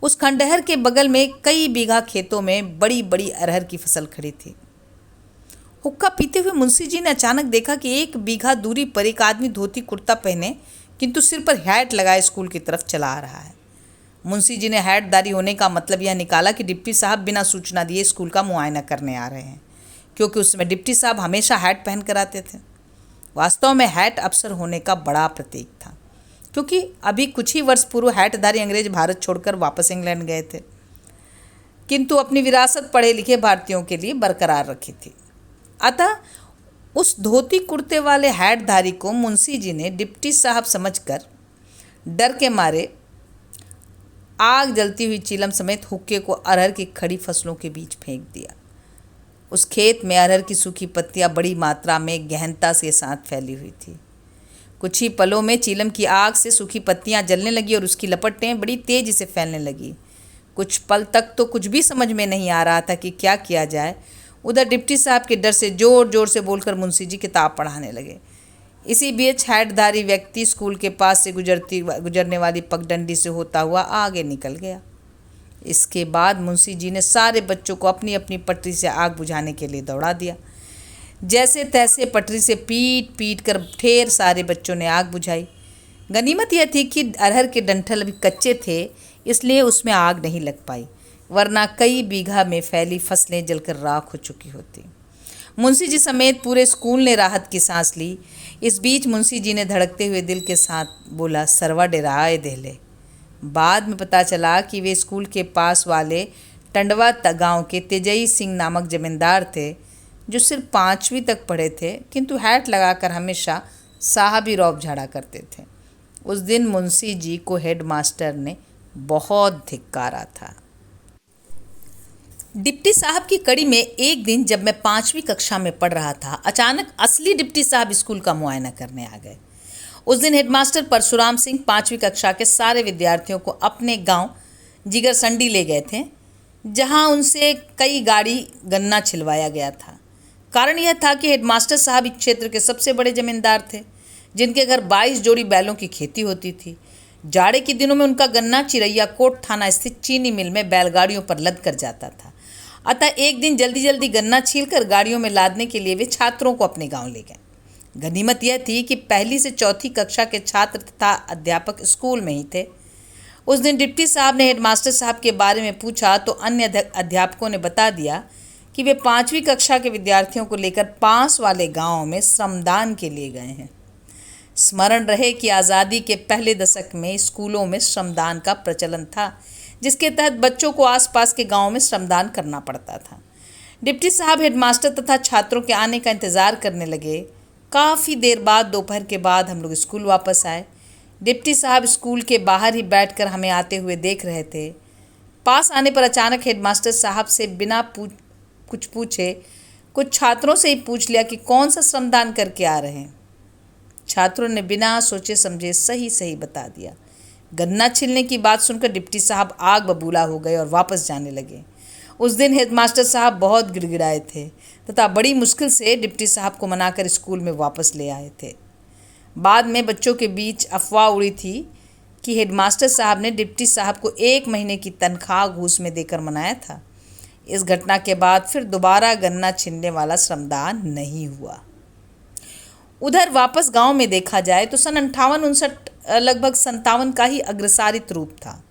उस खंडहर के बगल में कई बीघा खेतों में बड़ी बड़ी अरहर की फसल खड़ी थी। हुक्का पीते हुए मुंशी जी ने अचानक देखा कि 1 बीघा दूरी पर एक आदमी धोती कुर्ता पहने किंतु सिर पर हैट लगाए स्कूल की तरफ चला आ रहा है। मुंशी जी ने हैटदारी होने का मतलब यह निकाला कि डिप्टी साहब बिना सूचना दिए स्कूल का मुआयना करने आ रहे हैं, क्योंकि उस समय डिप्टी साहब हमेशा हैट पहन कर आते थे। वास्तव में हैट अफसर होने का बड़ा प्रतीक था, क्योंकि अभी कुछ ही वर्ष पूर्व हैटधारी अंग्रेज भारत छोड़कर वापस इंग्लैंड गए थे, किंतु अपनी विरासत पढ़े लिखे भारतीयों के लिए बरकरार रखी थी। अतः उस धोती कुर्ते वाले हैटधारी को मुंशी जी ने डिप्टी साहब समझकर डर के मारे आग जलती हुई चीलम समेत हुक्के को अरहर की खड़ी फसलों के बीच फेंक दिया। उस खेत में अरहर की सूखी पत्तियां बड़ी मात्रा में गहनता से साथ फैली हुई थी। कुछ ही पलों में चीलम की आग से सूखी पत्तियां जलने लगी और उसकी लपटें बड़ी तेजी से फैलने लगी। कुछ पल तक तो कुछ भी समझ में नहीं आ रहा था कि क्या किया जाए। उधर डिप्टी साहब के डर से जोर जोर से बोलकर मुंशी जी किताब पढ़ाने लगे। इसी बीच हैटधारी व्यक्ति स्कूल के पास से गुजरने वाली पगडंडी से होता हुआ आगे निकल गया। इसके बाद मुंशी जी ने सारे बच्चों को अपनी अपनी पटरी से आग बुझाने के लिए दौड़ा दिया। जैसे तैसे पटरी से पीट पीट कर ढेर सारे बच्चों ने आग बुझाई। गनीमत यह थी कि अरहर के डंठल अभी कच्चे थे, इसलिए उसमें आग नहीं लग पाई, वरना कई बीघा में फैली फसलें जलकर राख हो चुकी होती। मुंशी जी समेत पूरे स्कूल ने राहत की सांस ली। इस बीच मुंशी जी ने धड़कते हुए दिल के साथ बोला, सरवा डेराए देले। बाद में पता चला कि वे स्कूल के पास वाले टंडवा गांव के तेजई सिंह नामक जमींदार थे, जो सिर्फ 5वीं तक पढ़े थे, किंतु हैट लगाकर हमेशा साहब ही रौब झाड़ा करते थे। उस दिन मुंशी जी को हेडमास्टर ने बहुत धिक्कारा था। डिप्टी साहब की कड़ी में एक दिन जब मैं 5वीं कक्षा में पढ़ रहा था, अचानक असली डिप्टी साहब स्कूल का मुआयना करने आ गए। उस दिन हेडमास्टर परशुराम सिंह 5वीं कक्षा के सारे विद्यार्थियों को अपने गांव जिगरसंडी ले गए थे, जहां उनसे कई गाड़ी गन्ना छिलवाया गया था। कारण यह था कि हेडमास्टर साहब इस क्षेत्र के सबसे बड़े जमींदार थे, जिनके घर 22 जोड़ी बैलों की खेती होती थी। जाड़े के दिनों में उनका गन्ना चिरैया कोट थाना स्थित चीनी मिल में बैलगाड़ियों पर लद कर जाता था। अतः एक दिन जल्दी जल्दी गन्ना छीलकर गाड़ियों में लादने के लिए वे छात्रों को अपने गांव ले गए। गनीमत यह थी कि 1ली से 4थी कक्षा के छात्र तथा अध्यापक स्कूल में ही थे। उस दिन डिप्टी साहब ने हेडमास्टर साहब के बारे में पूछा तो अन्य अध्यापकों ने बता दिया कि वे 5वीं कक्षा के विद्यार्थियों को लेकर पास वाले गाँव में श्रमदान के लिए गए हैं। स्मरण रहे कि आज़ादी के पहले दशक में स्कूलों में श्रमदान का प्रचलन था, जिसके तहत बच्चों को आसपास के गांव में श्रमदान करना पड़ता था। डिप्टी साहब हेडमास्टर तथा छात्रों के आने का इंतज़ार करने लगे। काफ़ी देर बाद दोपहर के बाद हम लोग स्कूल वापस आए। डिप्टी साहब स्कूल के बाहर ही बैठकर हमें आते हुए देख रहे थे। पास आने पर अचानक हेडमास्टर साहब से बिना कुछ पूछे कुछ छात्रों से ही पूछ लिया कि कौन सा श्रमदान करके आ रहे हैं। छात्रों ने बिना सोचे समझे सही सही बता दिया। गन्ना छिलने की बात सुनकर डिप्टी साहब आग बबूला हो गए और वापस जाने लगे। उस दिन हेडमास्टर साहब बहुत गिड़गिड़ाए थे तथा बड़ी मुश्किल से डिप्टी साहब को मनाकर स्कूल में वापस ले आए थे। बाद में बच्चों के बीच अफवाह उड़ी थी कि हेडमास्टर साहब ने डिप्टी साहब को 1 महीने की तनख्वाह घूस में देकर मनाया था। इस घटना के बाद फिर दोबारा गन्ना छिलने वाला श्रमदान नहीं हुआ। उधर वापस गांव में देखा जाए तो सन 58-59 लगभग 57 का ही अग्रसारित रूप था।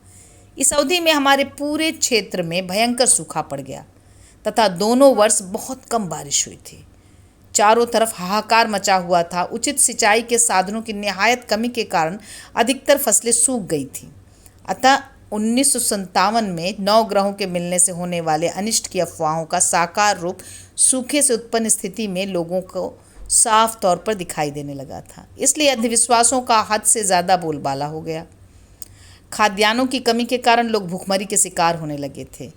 इस अवधि में हमारे पूरे क्षेत्र में भयंकर सूखा पड़ गया तथा दोनों वर्ष बहुत कम बारिश हुई थी। चारों तरफ हाहाकार मचा हुआ था। उचित सिंचाई के साधनों की निहायत कमी के कारण अधिकतर फसलें सूख गई थीं। अतः 1957 में 9 ग्रहों के मिलने से होने वाले अनिष्ट की अफवाहों का साकार रूप सूखे से उत्पन्न स्थिति में लोगों को साफ तौर पर दिखाई देने लगा था। इसलिए अंधविश्वासों का हद से ज़्यादा बोलबाला हो गया। खाद्यान्नों की कमी के कारण लोग भूखमरी के शिकार होने लगे थे।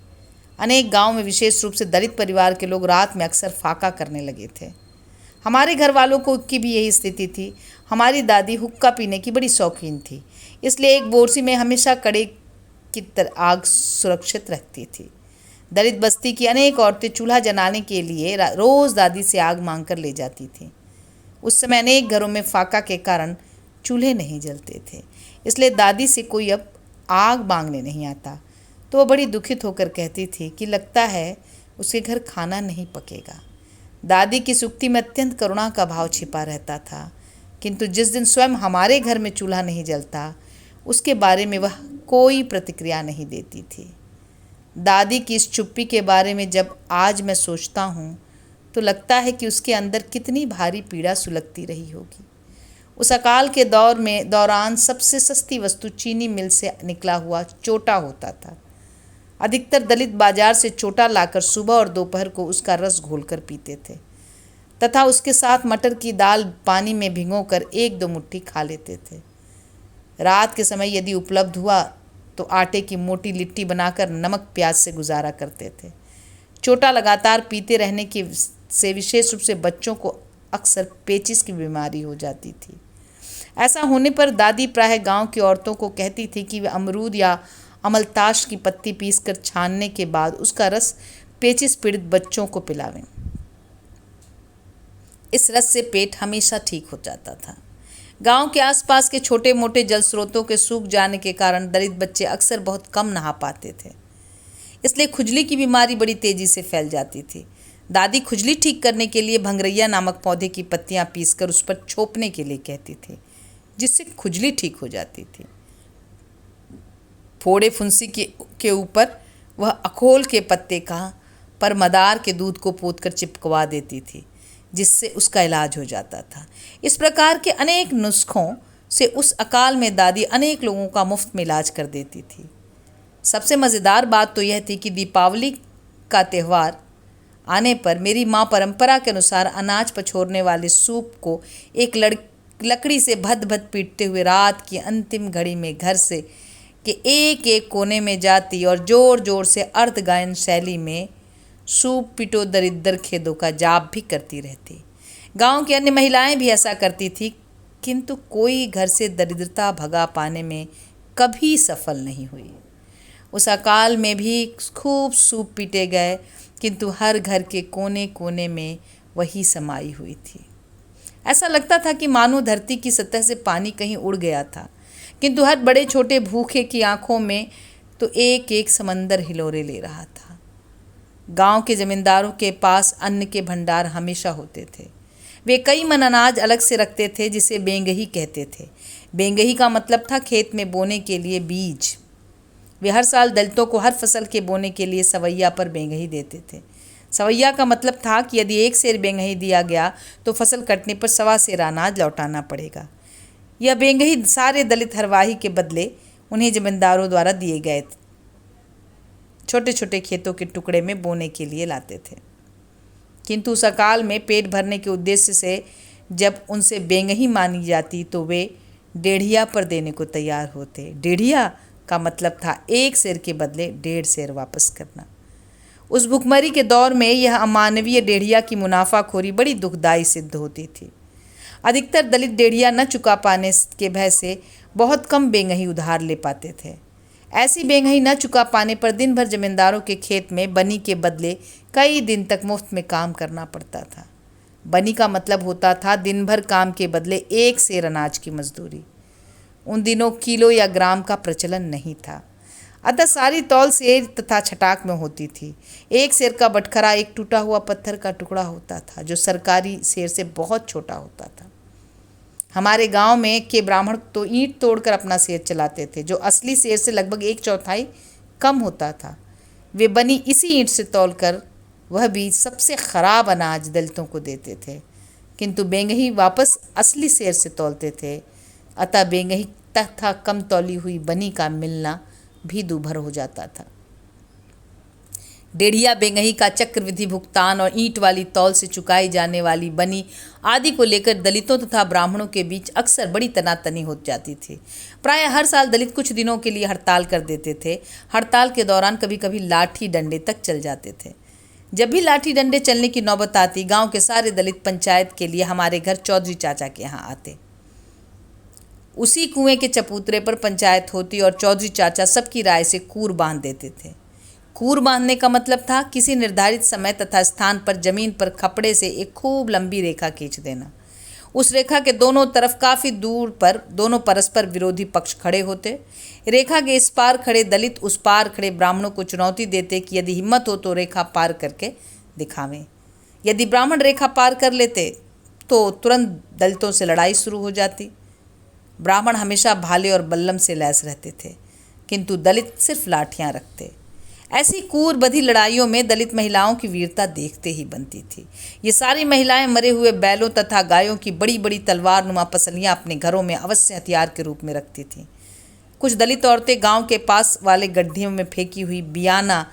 अनेक गांव में विशेष रूप से दलित परिवार के लोग रात में अक्सर फाका करने लगे थे। हमारे घर वालों को की भी यही स्थिति थी। हमारी दादी हुक्का पीने की बड़ी शौकीन थी, इसलिए एक बोरसी में हमेशा कड़े की तरह आग सुरक्षित रखती थी। दलित बस्ती की अनेक औरतें चूल्हा जलाने के लिए रोज़ दादी से आग मांग कर ले जाती थीं। उस समय अनेक घरों में फाका के कारण चूल्हे नहीं जलते थे, इसलिए दादी से कोई अब आग मांगने नहीं आता तो वह बड़ी दुखित होकर कहती थी कि लगता है उसके घर खाना नहीं पकेगा। दादी की सूक्ति में अत्यंत करुणा का भाव छिपा रहता था, किंतु जिस दिन स्वयं हमारे घर में चूल्हा नहीं जलता उसके बारे में वह कोई प्रतिक्रिया नहीं देती थी। दादी की इस चुप्पी के बारे में जब आज मैं सोचता हूँ तो लगता है कि उसके अंदर कितनी भारी पीड़ा सुलगती रही होगी। उस अकाल के दौरान सबसे सस्ती वस्तु चीनी मिल से निकला हुआ चोटा होता था। अधिकतर दलित बाजार से चोटा लाकर सुबह और दोपहर को उसका रस घोलकर पीते थे तथा उसके साथ मटर की दाल पानी में भिगोकर 1-2 मुट्ठी खा लेते थे। रात के समय यदि उपलब्ध हुआ तो आटे की मोटी लिट्टी बनाकर नमक प्याज से गुजारा करते थे। चोटा लगातार पीते रहने की से विशेष रूप से बच्चों को अक्सर पेचिश की बीमारी हो जाती थी। ऐसा होने पर दादी प्रायः गांव की औरतों को कहती थी कि वे अमरूद या अमलताश की पत्ती पीसकर छानने के बाद उसका रस पेचिश पीड़ित बच्चों को पिलावें। इस रस से पेट हमेशा ठीक हो जाता था। गांव के आसपास के छोटे मोटे जल स्रोतों के सूख जाने के कारण दलित बच्चे अक्सर बहुत कम नहा पाते थे, इसलिए खुजली की बीमारी बड़ी तेजी से फैल जाती थी। दादी खुजली ठीक करने के लिए भंगरैया नामक पौधे की पत्तियां पीसकर उस पर छोपने के लिए कहती थी, जिससे खुजली ठीक हो जाती थी। फोड़े फुंसी के ऊपर वह अखोल के पत्ते का पर मदार के दूध को पोतकर चिपकवा देती थी, जिससे उसका इलाज हो जाता था। इस प्रकार के अनेक नुस्खों से उस अकाल में दादी अनेक लोगों का मुफ्त में इलाज कर देती थी। सबसे मज़ेदार बात तो यह थी कि दीपावली का त्यौहार आने पर मेरी माँ परंपरा के अनुसार अनाज पछोरने वाले सूप को एक लकड़ी से भद भद पीटते हुए रात की अंतिम घड़ी में घर से के एक एक कोने में जाती और जोर जोर से अर्ध गायन शैली में सूप पिटो दरिद्र खेदों का जाप भी करती रहती। गांव की अन्य महिलाएं भी ऐसा करती थी, किंतु कोई घर से दरिद्रता भगा पाने में कभी सफल नहीं हुई। उस अकाल में भी खूब सूप पीटे गए, किंतु हर घर के कोने कोने में वही समाई हुई थी। ऐसा लगता था कि मानो धरती की सतह से पानी कहीं उड़ गया था, किंतु हर बड़े छोटे भूखे की आंखों में तो एक एक समंदर हिलोरे ले रहा था। गांव के जमींदारों के पास अन्न के भंडार हमेशा होते थे। वे कई मन अनाज अलग से रखते थे, जिसे बेंगही कहते थे। बेंगही का मतलब था खेत में बोने के लिए बीज। वे हर साल दलितों को हर फसल के बोने के लिए सवैया पर बेंगही देते थे। सवैया का मतलब था कि यदि एक सेर बेंगही दिया गया तो फसल कटने पर 1.25 सेर अनाज लौटाना पड़ेगा। यह बेंगही सारे दलित हरवाही के बदले उन्हें जमींदारों द्वारा दिए गए छोटे छोटे खेतों के टुकड़े में बोने के लिए लाते थे। किंतु उस अकाल में पेट भरने के उद्देश्य से जब उनसे बेंगही मांगी जाती तो वे डेढ़िया पर देने को तैयार होते। डेढ़िया का मतलब था 1 सेर के बदले 1.5 सेर वापस करना। उस भुखमरी के दौर में यह अमानवीय डेढ़िया की मुनाफाखोरी बड़ी दुखदायी सिद्ध होती थी। अधिकतर दलित डेढ़िया न चुका पाने के भय से बहुत कम बेंगही उधार ले पाते थे। ऐसी बेंगही न चुका पाने पर दिन भर जमींदारों के खेत में बनी के बदले कई दिन तक मुफ्त में काम करना पड़ता था। बनी का मतलब होता था दिन भर काम के बदले 1 सेर अनाज की मजदूरी। उन दिनों किलो या ग्राम का प्रचलन नहीं था, अतः सारी तौल सेर तथा छटाक में होती थी। 1 सेर का बटखरा एक टूटा हुआ पत्थर का टुकड़ा होता था, जो सरकारी सेर से बहुत छोटा होता था। हमारे गांव में के ब्राह्मण तो ईंट तोड़कर अपना सेर चलाते थे, जो असली सेर से लगभग 1/4 कम होता था। वे बनी इसी ईंट से तौलकर, वह भी सबसे खराब अनाज दलितों को देते थे, किंतु बेंगही वापस असली सेर से तौलते थे। अतः बेंगही तथा कम तौली हुई बनी का मिलना भी दूभर हो जाता था। डेढ़िया बेंगही का चक्रविधि भुगतान और ईंट वाली तौल से चुकाई जाने वाली बनी आदि को लेकर दलितों तथा ब्राह्मणों के बीच अक्सर बड़ी तनातनी हो जाती थी। प्रायः हर साल दलित कुछ दिनों के लिए हड़ताल कर देते थे। हड़ताल के दौरान कभी कभी लाठी डंडे तक चल जाते थे। जब भी लाठी डंडे चलने की नौबत आती, गांव के सारे दलित पंचायत के लिए हमारे घर चौधरी चाचा के यहाँ आते। उसी कुएं के चबूतरे पर पंचायत होती और चौधरी चाचा सबकी राय से कूर बांध देते थे। कूर बांधने का मतलब था किसी निर्धारित समय तथा स्थान पर जमीन पर खपड़े से एक खूब लंबी रेखा खींच देना। उस रेखा के दोनों तरफ काफ़ी दूर पर दोनों परस्पर विरोधी पक्ष खड़े होते। रेखा के इस पार खड़े दलित उस पार खड़े ब्राह्मणों को चुनौती देते कि यदि हिम्मत हो तो रेखा पार करके दिखावें। यदि ब्राह्मण रेखा पार कर लेते तो तुरंत दलितों से लड़ाई शुरू हो जाती। ब्राह्मण हमेशा भाले और बल्लम से लैस रहते थे, किंतु दलित सिर्फ लाठियां रखते। ऐसी कूर बधी लड़ाइयों में दलित महिलाओं की वीरता देखते ही बनती थी। ये सारी महिलाएं मरे हुए बैलों तथा गायों की बड़ी बड़ी तलवार नुमा पसलियां अपने घरों में अवश्य हथियार के रूप में रखती थीं। कुछ दलित औरतें गांव के पास वाले गड्ढियों में फेंकी हुई बियाना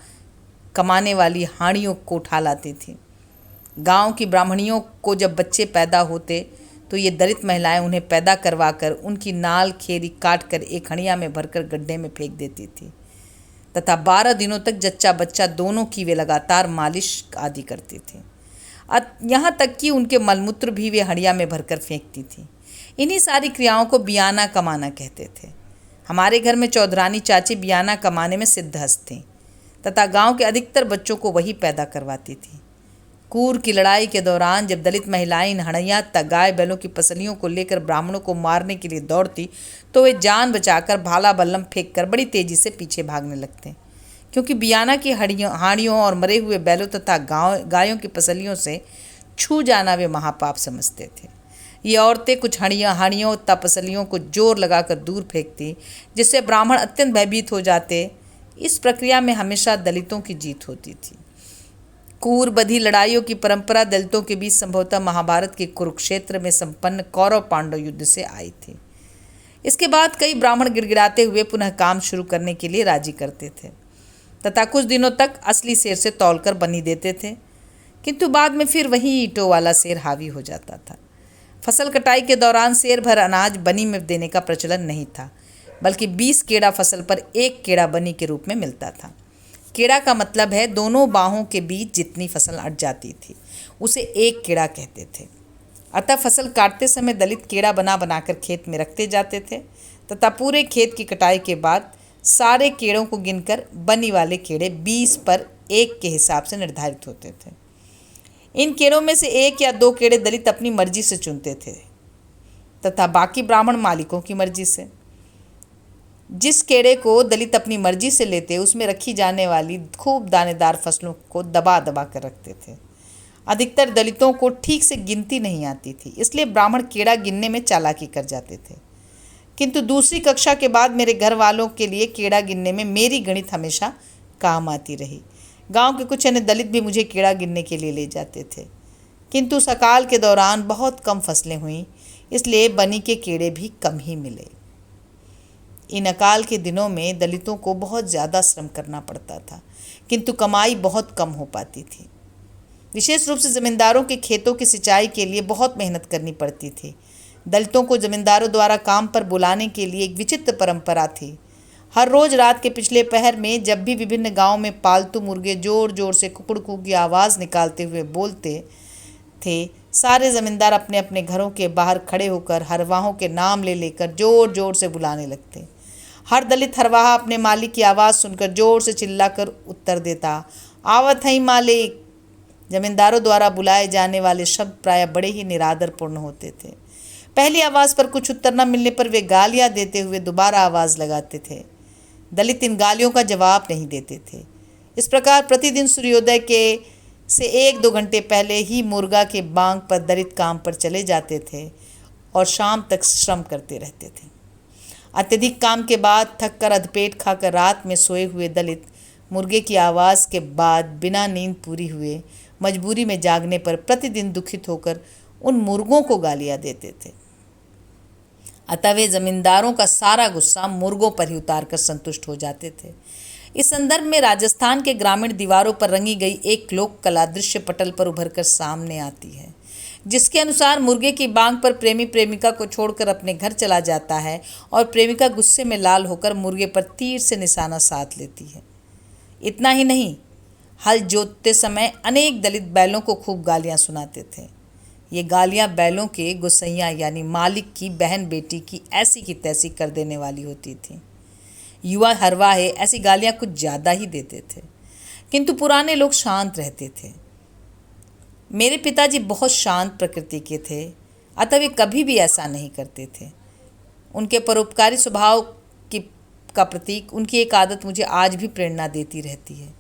कमाने वाली हाड़ियों को उठा लाती थीं। गांव की ब्राह्मणियों को जब बच्चे पैदा होते तो ये दलित महिलाएं उन्हें पैदा करवाकर उनकी नाल खेरी काट कर एक हंडिया में भरकर गड्ढे में फेंक देती थी तथा 12 दिनों तक जच्चा बच्चा दोनों की वे लगातार मालिश आदि करती थी। यहाँ तक कि उनके मलमूत्र भी वे हंडिया में भरकर फेंकती थी। इन्हीं सारी क्रियाओं को बियाना कमाना कहते थे। हमारे घर में चौधरानी चाची बियाना कमाने में सिद्धहस्त थीं तथा गांव के अधिकतर बच्चों को वही पैदा करवाती थी। कूर की लड़ाई के दौरान जब दलित महिलाएं इन हड़ियाँ तक गाय बैलों की पसलियों को लेकर ब्राह्मणों को मारने के लिए दौड़ती तो वे जान बचाकर भाला बल्लम फेंककर बड़ी तेजी से पीछे भागने लगते, क्योंकि बियाना की हाड़ियों और मरे हुए बैलों तथा गायों की पसलियों से छू जाना वे महापाप समझते थे। ये औरतें कुछ हाड़ियों तथा पसलियों को जोर लगाकर दूर फेंकती, जिससे ब्राह्मण अत्यंत भयभीत हो जाते। इस प्रक्रिया में हमेशा दलितों की जीत होती थी। कूर बधी लड़ाइयों की परंपरा दलितों के बीच संभवतः महाभारत के कुरुक्षेत्र में संपन्न कौरव पांडव युद्ध से आई थी। इसके बाद कई ब्राह्मण गिड़गिड़ाते हुए पुनः काम शुरू करने के लिए राजी करते थे तथा कुछ दिनों तक असली सेर से तौलकर बनी देते थे, किंतु बाद में फिर वही ईंटों वाला सेर हावी हो जाता था। फसल कटाई के दौरान सेर भर अनाज बनी में देने का प्रचलन नहीं था, बल्कि 20 केड़ा फसल पर 1 केड़ा बनी के रूप में मिलता था। केड़ा का मतलब है दोनों बाहों के बीच जितनी फसल अट जाती थी उसे 1 केड़ा कहते थे। अतः फसल काटते समय दलित केड़ा बना बनाकर खेत में रखते जाते थे तथा पूरे खेत की कटाई के बाद सारे केड़ों को गिनकर बनी वाले केड़े 20 पर 1 के हिसाब से निर्धारित होते थे। इन केड़ों में से 1 या 2 केड़े दलित अपनी मर्जी से चुनते थे तथा बाकी ब्राह्मण मालिकों की मर्जी से। जिस केड़े को दलित अपनी मर्जी से लेते उसमें रखी जाने वाली खूब दानेदार फसलों को दबा दबा कर रखते थे। अधिकतर दलितों को ठीक से गिनती नहीं आती थी, इसलिए ब्राह्मण केड़ा गिनने में चालाकी कर जाते थे। किंतु दूसरी कक्षा के बाद मेरे घर वालों के लिए केड़ा गिनने में मेरी गणित हमेशा काम आती रही। गांव के कुछ अन्य दलित भी मुझे केड़ा गिनने के लिए ले जाते थे, किंतु उस अकाल के दौरान बहुत कम फसलें हुईं, इसलिए बनी के केड़े भी कम ही मिले। इन अकाल के दिनों में दलितों को बहुत ज़्यादा श्रम करना पड़ता था, किंतु कमाई बहुत कम हो पाती थी। विशेष रूप से ज़मींदारों के खेतों की सिंचाई के लिए बहुत मेहनत करनी पड़ती थी। दलितों को ज़मींदारों द्वारा काम पर बुलाने के लिए एक विचित्र परंपरा थी। हर रोज़ रात के पिछले पहर में जब भी विभिन्न गांवों में पालतू मुर्गे जोर जोर से कुकड़कू की आवाज़ निकालते हुए बोलते थे, सारे ज़मींदार अपने अपने घरों के बाहर खड़े होकर हरवाहों के नाम ले लेकर जोर जोर से बुलाने लगते। हर दलित हरवाहा अपने मालिक की आवाज़ सुनकर जोर से चिल्लाकर उत्तर देता, आवत हई मालिक। जमींदारों द्वारा बुलाए जाने वाले शब्द प्रायः बड़े ही निरादरपूर्ण होते थे। पहली आवाज़ पर कुछ उत्तर न मिलने पर वे गालियाँ देते हुए दोबारा आवाज़ लगाते थे। दलित इन गालियों का जवाब नहीं देते थे। इस प्रकार प्रतिदिन सूर्योदय के से 1-2 घंटे पहले ही मुर्गा के बांग पर दलित काम पर चले जाते थे और शाम तक श्रम करते रहते थे। अत्यधिक काम के बाद थक कर अधपेट खाकर रात में सोए हुए दलित मुर्गे की आवाज़ के बाद बिना नींद पूरी हुए मजबूरी में जागने पर प्रतिदिन दुखित होकर उन मुर्गों को गालियाँ देते थे। अतः वे जमींदारों का सारा गुस्सा मुर्गों पर ही उतार कर संतुष्ट हो जाते थे। इस संदर्भ में राजस्थान के ग्रामीण दीवारों पर रंगी गई एक लोक कला दृश्य पटल पर उभर कर सामने आती है, जिसके अनुसार मुर्गे की बांग पर प्रेमी प्रेमिका को छोड़कर अपने घर चला जाता है और प्रेमिका गुस्से में लाल होकर मुर्गे पर तीर से निशाना साध लेती है। इतना ही नहीं, हल जोतते समय अनेक दलित बैलों को खूब गालियाँ सुनाते थे। ये गालियाँ बैलों के गोसैया यानी मालिक की बहन बेटी की ऐसी की तैसी कर देने वाली होती थी। युवा हरवाहे ऐसी गालियाँ कुछ ज़्यादा ही देते थे, किंतु पुराने लोग शांत रहते थे। मेरे पिताजी बहुत शांत प्रकृति के थे, अतः वे कभी भी ऐसा नहीं करते थे। उनके परोपकारी स्वभाव का प्रतीक उनकी एक आदत मुझे आज भी प्रेरणा देती रहती है।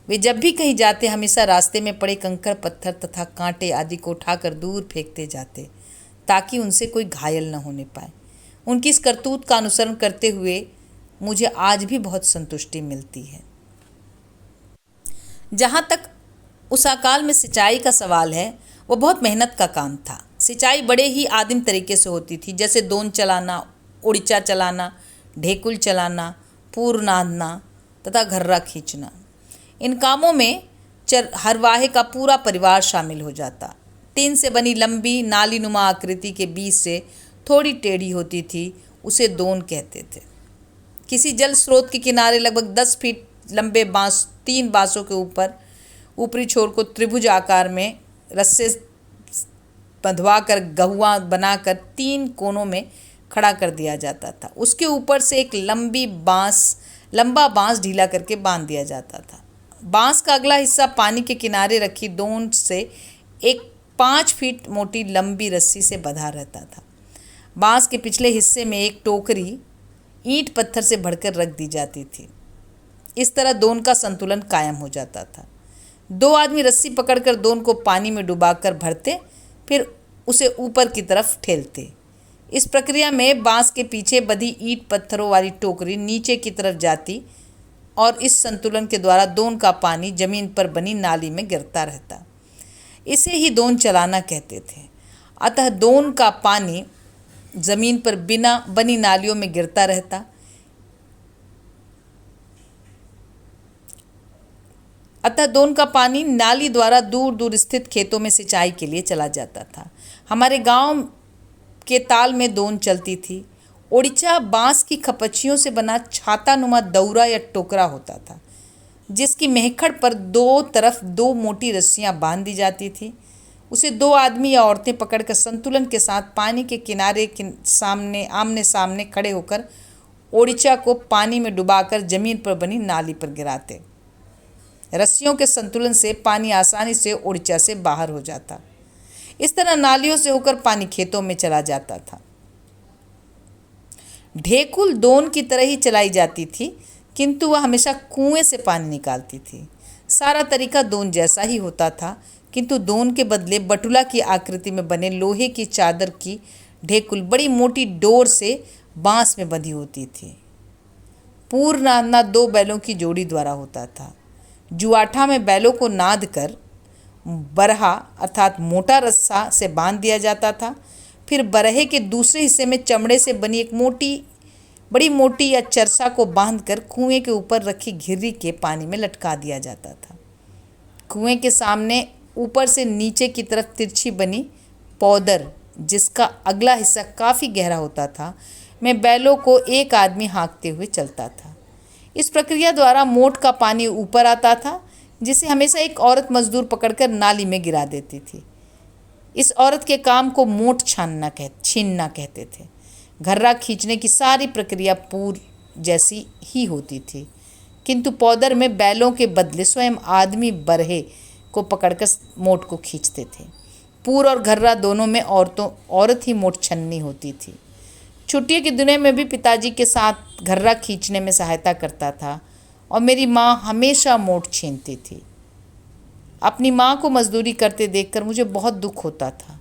वे जब भी कहीं जाते हमेशा रास्ते में पड़े कंकड़ पत्थर तथा कांटे आदि को उठाकर दूर फेंकते जाते, ताकि उनसे कोई घायल न होने पाए। उनकी इस करतूत का अनुसरण करते हुए मुझे आज भी बहुत संतुष्टि मिलती है। जहाँ तक उस अकाल में सिंचाई का सवाल है, वो बहुत मेहनत का काम था। सिंचाई बड़े ही आदिम तरीके से होती थी, जैसे दोन चलाना, उड़ीचा चलाना, ढेकुल चलाना, पूर नादना तथा घर्रा खींचना। इन कामों में हरवाहे का पूरा परिवार शामिल हो जाता। टीन से बनी लंबी नालीनुमा आकृति के बीच से थोड़ी टेढ़ी होती थी, उसे दोन कहते थे। किसी जल स्रोत के किनारे लगभग 10 फीट लंबे बांस 3 बांसों के ऊपरी छोर को त्रिभुज आकार में रस्से बंधवा कर गहुआ बनाकर 3 कोनों में खड़ा कर दिया जाता था। उसके ऊपर से एक लंबा बांस ढीला करके बांध दिया जाता था। बांस का अगला हिस्सा पानी के किनारे रखी दोन से एक 5 फीट मोटी लंबी रस्सी से बंधा रहता था। बांस के पिछले हिस्से में एक टोकरी ईंट पत्थर से भरकर रख दी जाती थी। इस तरह दोन का संतुलन कायम हो जाता था। 2 आदमी रस्सी पकड़कर दोन को पानी में डुबाकर भरते, फिर उसे ऊपर की तरफ ठेलते। इस प्रक्रिया में बांस के पीछे बंधी ईंट पत्थरों वाली टोकरी नीचे की तरफ जाती और इस संतुलन के द्वारा दोन का पानी जमीन पर बनी नाली में गिरता रहता। इसे ही दोन चलाना कहते थे। अतः दोन का पानी जमीन पर बिना बनी नालियों में गिरता रहता। अतः दोन का पानी नाली द्वारा दूर दूर स्थित खेतों में सिंचाई के लिए चला जाता था। हमारे गांव के ताल में दोन चलती थी। ओडिचा बांस की खपचियों से बना छाता नुमा दौरा या टोकरा होता था, जिसकी मेहखड़ पर दो तरफ दो मोटी रस्सियां बांध दी जाती थी। उसे दो आदमी या औरतें पकड़कर संतुलन के साथ पानी के किनारे सामने आमने सामने खड़े होकर ओडिचा को पानी में डुबाकर जमीन पर बनी नाली पर गिराते। रस्सियों के संतुलन से पानी आसानी से ओडिचा से बाहर हो जाता। इस तरह नालियों से होकर पानी खेतों में चला जाता था। ढेकुल दोन की तरह ही चलाई जाती थी, किंतु वह हमेशा कुएं से पानी निकालती थी। सारा तरीका दोन जैसा ही होता था, किंतु दोन के बदले बटुला की आकृति में बने लोहे की चादर की ढेकुल बड़ी मोटी डोर से बांस में बंधी होती थी। पूर्व नादना दो बैलों की जोड़ी द्वारा होता था। जुआठा में बैलों को नाद कर बरहा अर्थात मोटा रस्सा से बांध दिया जाता था। फिर बरहे के दूसरे हिस्से में चमड़े से बनी एक बड़ी मोटी या चरसा को बांधकर कुएं के ऊपर रखी घिर्री के पानी में लटका दिया जाता था। कुएं के सामने ऊपर से नीचे की तरफ तिरछी बनी पौदर, जिसका अगला हिस्सा काफ़ी गहरा होता था, में बैलों को एक आदमी हाँकते हुए चलता था। इस प्रक्रिया द्वारा मोट का पानी ऊपर आता था, जिसे हमेशा एक औरत मजदूर पकड़कर नाली में गिरा देती थी। इस औरत के काम को मोट छीनना कहते थे। घर्रा खींचने की सारी प्रक्रिया पूर्व जैसी ही होती थी, किंतु पौदर में बैलों के बदले स्वयं आदमी बरहे को पकड़कर मोट को खींचते थे। पूर और घर्रा दोनों में औरत ही मोट छन्नी होती थी। छुट्टियों की दुनिया में भी पिताजी के साथ घर्रा खींचने में सहायता करता था और मेरी माँ हमेशा मोट छीनती थी। अपनी माँ को मजदूरी करते देखकर मुझे बहुत दुख होता था।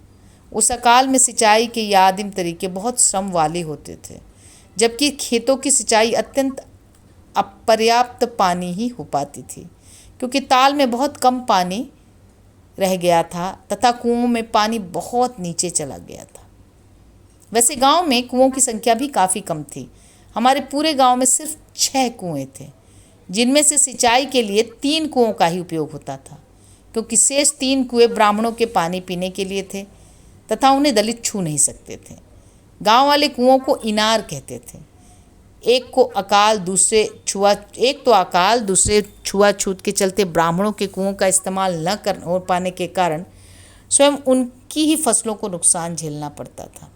उस अकाल में सिंचाई के ये आदिम तरीके बहुत श्रम वाले होते थे, जबकि खेतों की सिंचाई अत्यंत अपर्याप्त पानी ही हो पाती थी, क्योंकि ताल में बहुत कम पानी रह गया था तथा कुओं में पानी बहुत नीचे चला गया था। वैसे गांव में कुओं की संख्या भी काफ़ी कम थी। हमारे पूरे गांव में सिर्फ 6 कुएं थे, जिनमें से सिंचाई के लिए 3 कुओं का ही उपयोग होता था, क्योंकि शेष 3 कुएं ब्राह्मणों के पानी पीने के लिए थे तथा उन्हें दलित छू नहीं सकते थे। गांव वाले कुओं को इनार कहते थे। एक तो अकाल दूसरे छुआछूत के चलते ब्राह्मणों के कुओं का इस्तेमाल न कर हो पाने के कारण स्वयं उनकी ही फसलों को नुकसान झेलना पड़ता था।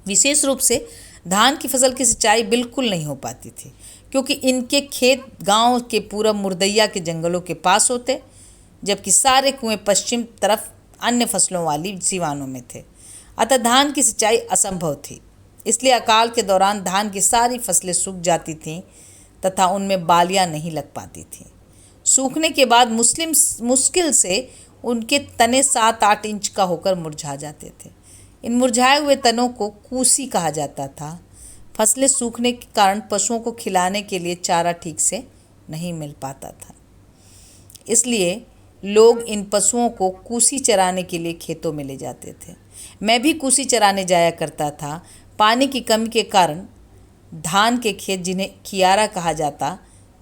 विशेष रूप से धान की फसल की सिंचाई बिल्कुल नहीं हो पाती थी, क्योंकि इनके खेत गांव के पूरब मुर्दैया के जंगलों के पास होते, जबकि सारे कुएं पश्चिम तरफ अन्य फसलों वाली सिवानों में थे। अतः धान की सिंचाई असंभव थी। इसलिए अकाल के दौरान धान की सारी फसलें सूख जाती थीं तथा उनमें बालियां नहीं लग पाती थीं। सूखने के बाद मुश्किल से उनके तने 7-8 इंच का होकर मुरझा जाते थे। इन मुरझाए हुए तनों को कूसी कहा जाता था। फसलें सूखने के कारण पशुओं को खिलाने के लिए चारा ठीक से नहीं मिल पाता था, इसलिए लोग इन पशुओं को कूसी चराने के लिए खेतों में ले जाते थे। मैं भी कूसी चराने जाया करता था। पानी की कमी के कारण धान के खेत, जिन्हें कियारा कहा जाता,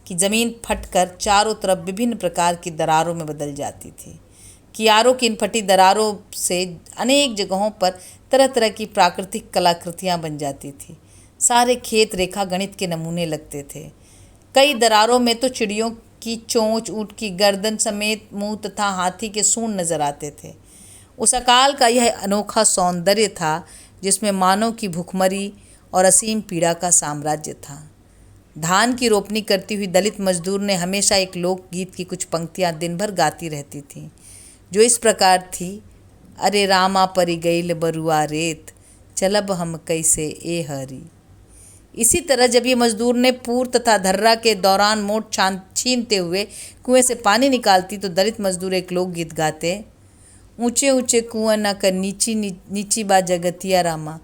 कि ज़मीन फटकर चारों तरफ विभिन्न प्रकार की दरारों में बदल जाती थी। कियारों की इन फटी दरारों से अनेक जगहों पर तरह तरह की प्राकृतिक कलाकृतियाँ बन जाती थी। सारे खेत रेखा गणित के नमूने लगते थे। कई दरारों में तो चिड़ियों की चोंच, ऊँट की गर्दन समेत मुंह तथा हाथी के सूंड नजर आते थे। उस अकाल का यह अनोखा सौंदर्य था, जिसमें मानव की भूखमरी और असीम पीड़ा का साम्राज्य था। धान की रोपनी करती हुई दलित मजदूर ने हमेशा एक लोकगीत की कुछ पंक्तियाँ दिन भर गाती रहती थीं, जो इस प्रकार थी: अरे रामा परी गईल बरुआ रेत, चलब हम कैसे ए हरी। इसी तरह जब ये मजदूर ने पूर तथा धर्रा के दौरान मोट छीनते हुए कुएं से पानी निकालती, तो दलित मजदूर एक लोकगीत गाते: ऊंचे ऊंचे कुआं न कर नीची बा जगतिया रामा,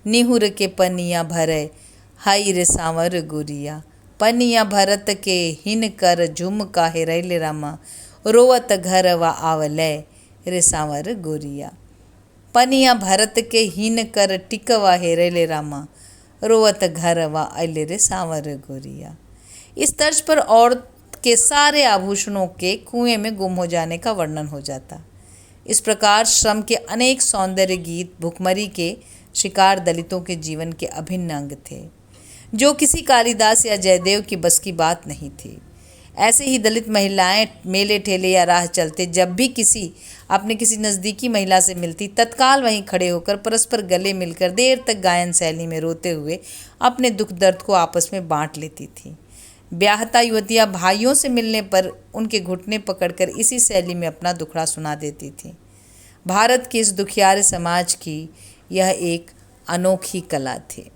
निहुर के पनिया भरे हाई रे सांवर गोरिया, पनिया भरत के हिन कर झुम का हेरैले रामा, रोवत घर वा आवले रे सांवर गोरिया। पनिया भरत के हिन कर टिकवा हेरैले रामा, रोवत घर वा अले रे सांवर गोरिया। इस तर्ज पर औरत के सारे आभूषणों के कुएं में गुम हो जाने का वर्णन हो जाता। इस प्रकार श्रम के अनेक सौंदर्य गीत भुखमरी के शिकार दलितों के जीवन के अभिन्न अंग थे, जो किसी कालिदास या जयदेव की बस की बात नहीं थी। ऐसे ही दलित महिलाएं मेले ठेले या राह चलते जब भी अपने किसी नज़दीकी महिला से मिलती, तत्काल वहीं खड़े होकर परस्पर गले मिलकर देर तक गायन शैली में रोते हुए अपने दुख दर्द को आपस में बांट लेती थी। ब्याहता युवतियां भाइयों से मिलने पर उनके घुटने पकड़कर इसी शैली में अपना दुखड़ा सुना देती थी। भारत के इस दुखियारे समाज की यह एक अनोखी कला थी।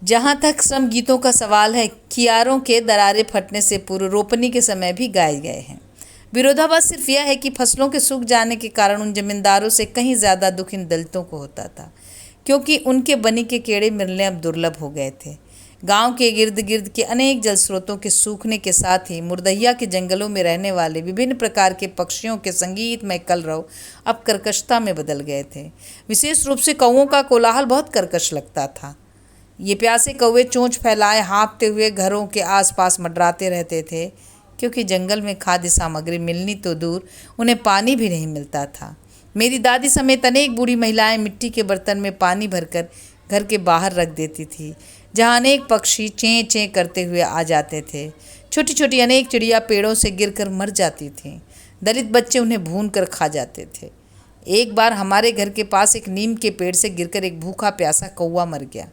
जहाँ तक श्रम गीतों का सवाल है, कियारों के दरारे फटने से पूर्व रोपनी के समय भी गाए गए हैं। विरोधाभास सिर्फ यह है कि फसलों के सूख जाने के कारण उन जमींदारों से कहीं ज़्यादा दुख इन दलितों को होता था, क्योंकि उनके बनी के केड़े मिलने अब दुर्लभ हो गए थे। गांव के गिर्द गिर्द के अनेक जल स्रोतों के सूखने के साथ ही मुर्दहिया के जंगलों में रहने वाले विभिन्न प्रकार के पक्षियों के संगीतमय कलरव अब कर्कशता में बदल गए थे। विशेष रूप से कौओं का कोलाहल बहुत कर्कश लगता था। ये प्यासे कौवे चोंच फैलाए हाँफते हुए घरों के आसपास मंडराते रहते थे, क्योंकि जंगल में खाद्य सामग्री मिलनी तो दूर, उन्हें पानी भी नहीं मिलता था। मेरी दादी समेत अनेक बूढ़ी महिलाएं मिट्टी के बर्तन में पानी भरकर घर के बाहर रख देती थी, जहां अनेक पक्षी चें चें करते हुए आ जाते थे। छोटी छोटी अनेक चिड़िया पेड़ों से गिरकर मर जाती थीं। दलित बच्चे उन्हें भून कर खा जाते थे। एक बार हमारे घर के पास एक नीम के पेड़ से गिरकर एक भूखा प्यासा कौवा मर गया।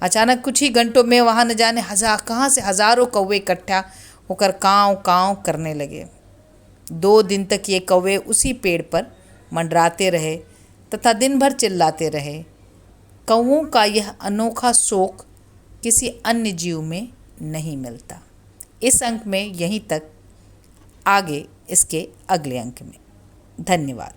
अचानक कुछ ही घंटों में वहाँ न जाने कहाँ से हजारों कौवे इकट्ठा होकर काँव काँव करने लगे। 2 दिन तक ये कौवे उसी पेड़ पर मंडराते रहे तथा दिन भर चिल्लाते रहे। कौवों का यह अनोखा शोक किसी अन्य जीव में नहीं मिलता। इस अंक में यहीं तक, आगे इसके अगले अंक में। धन्यवाद।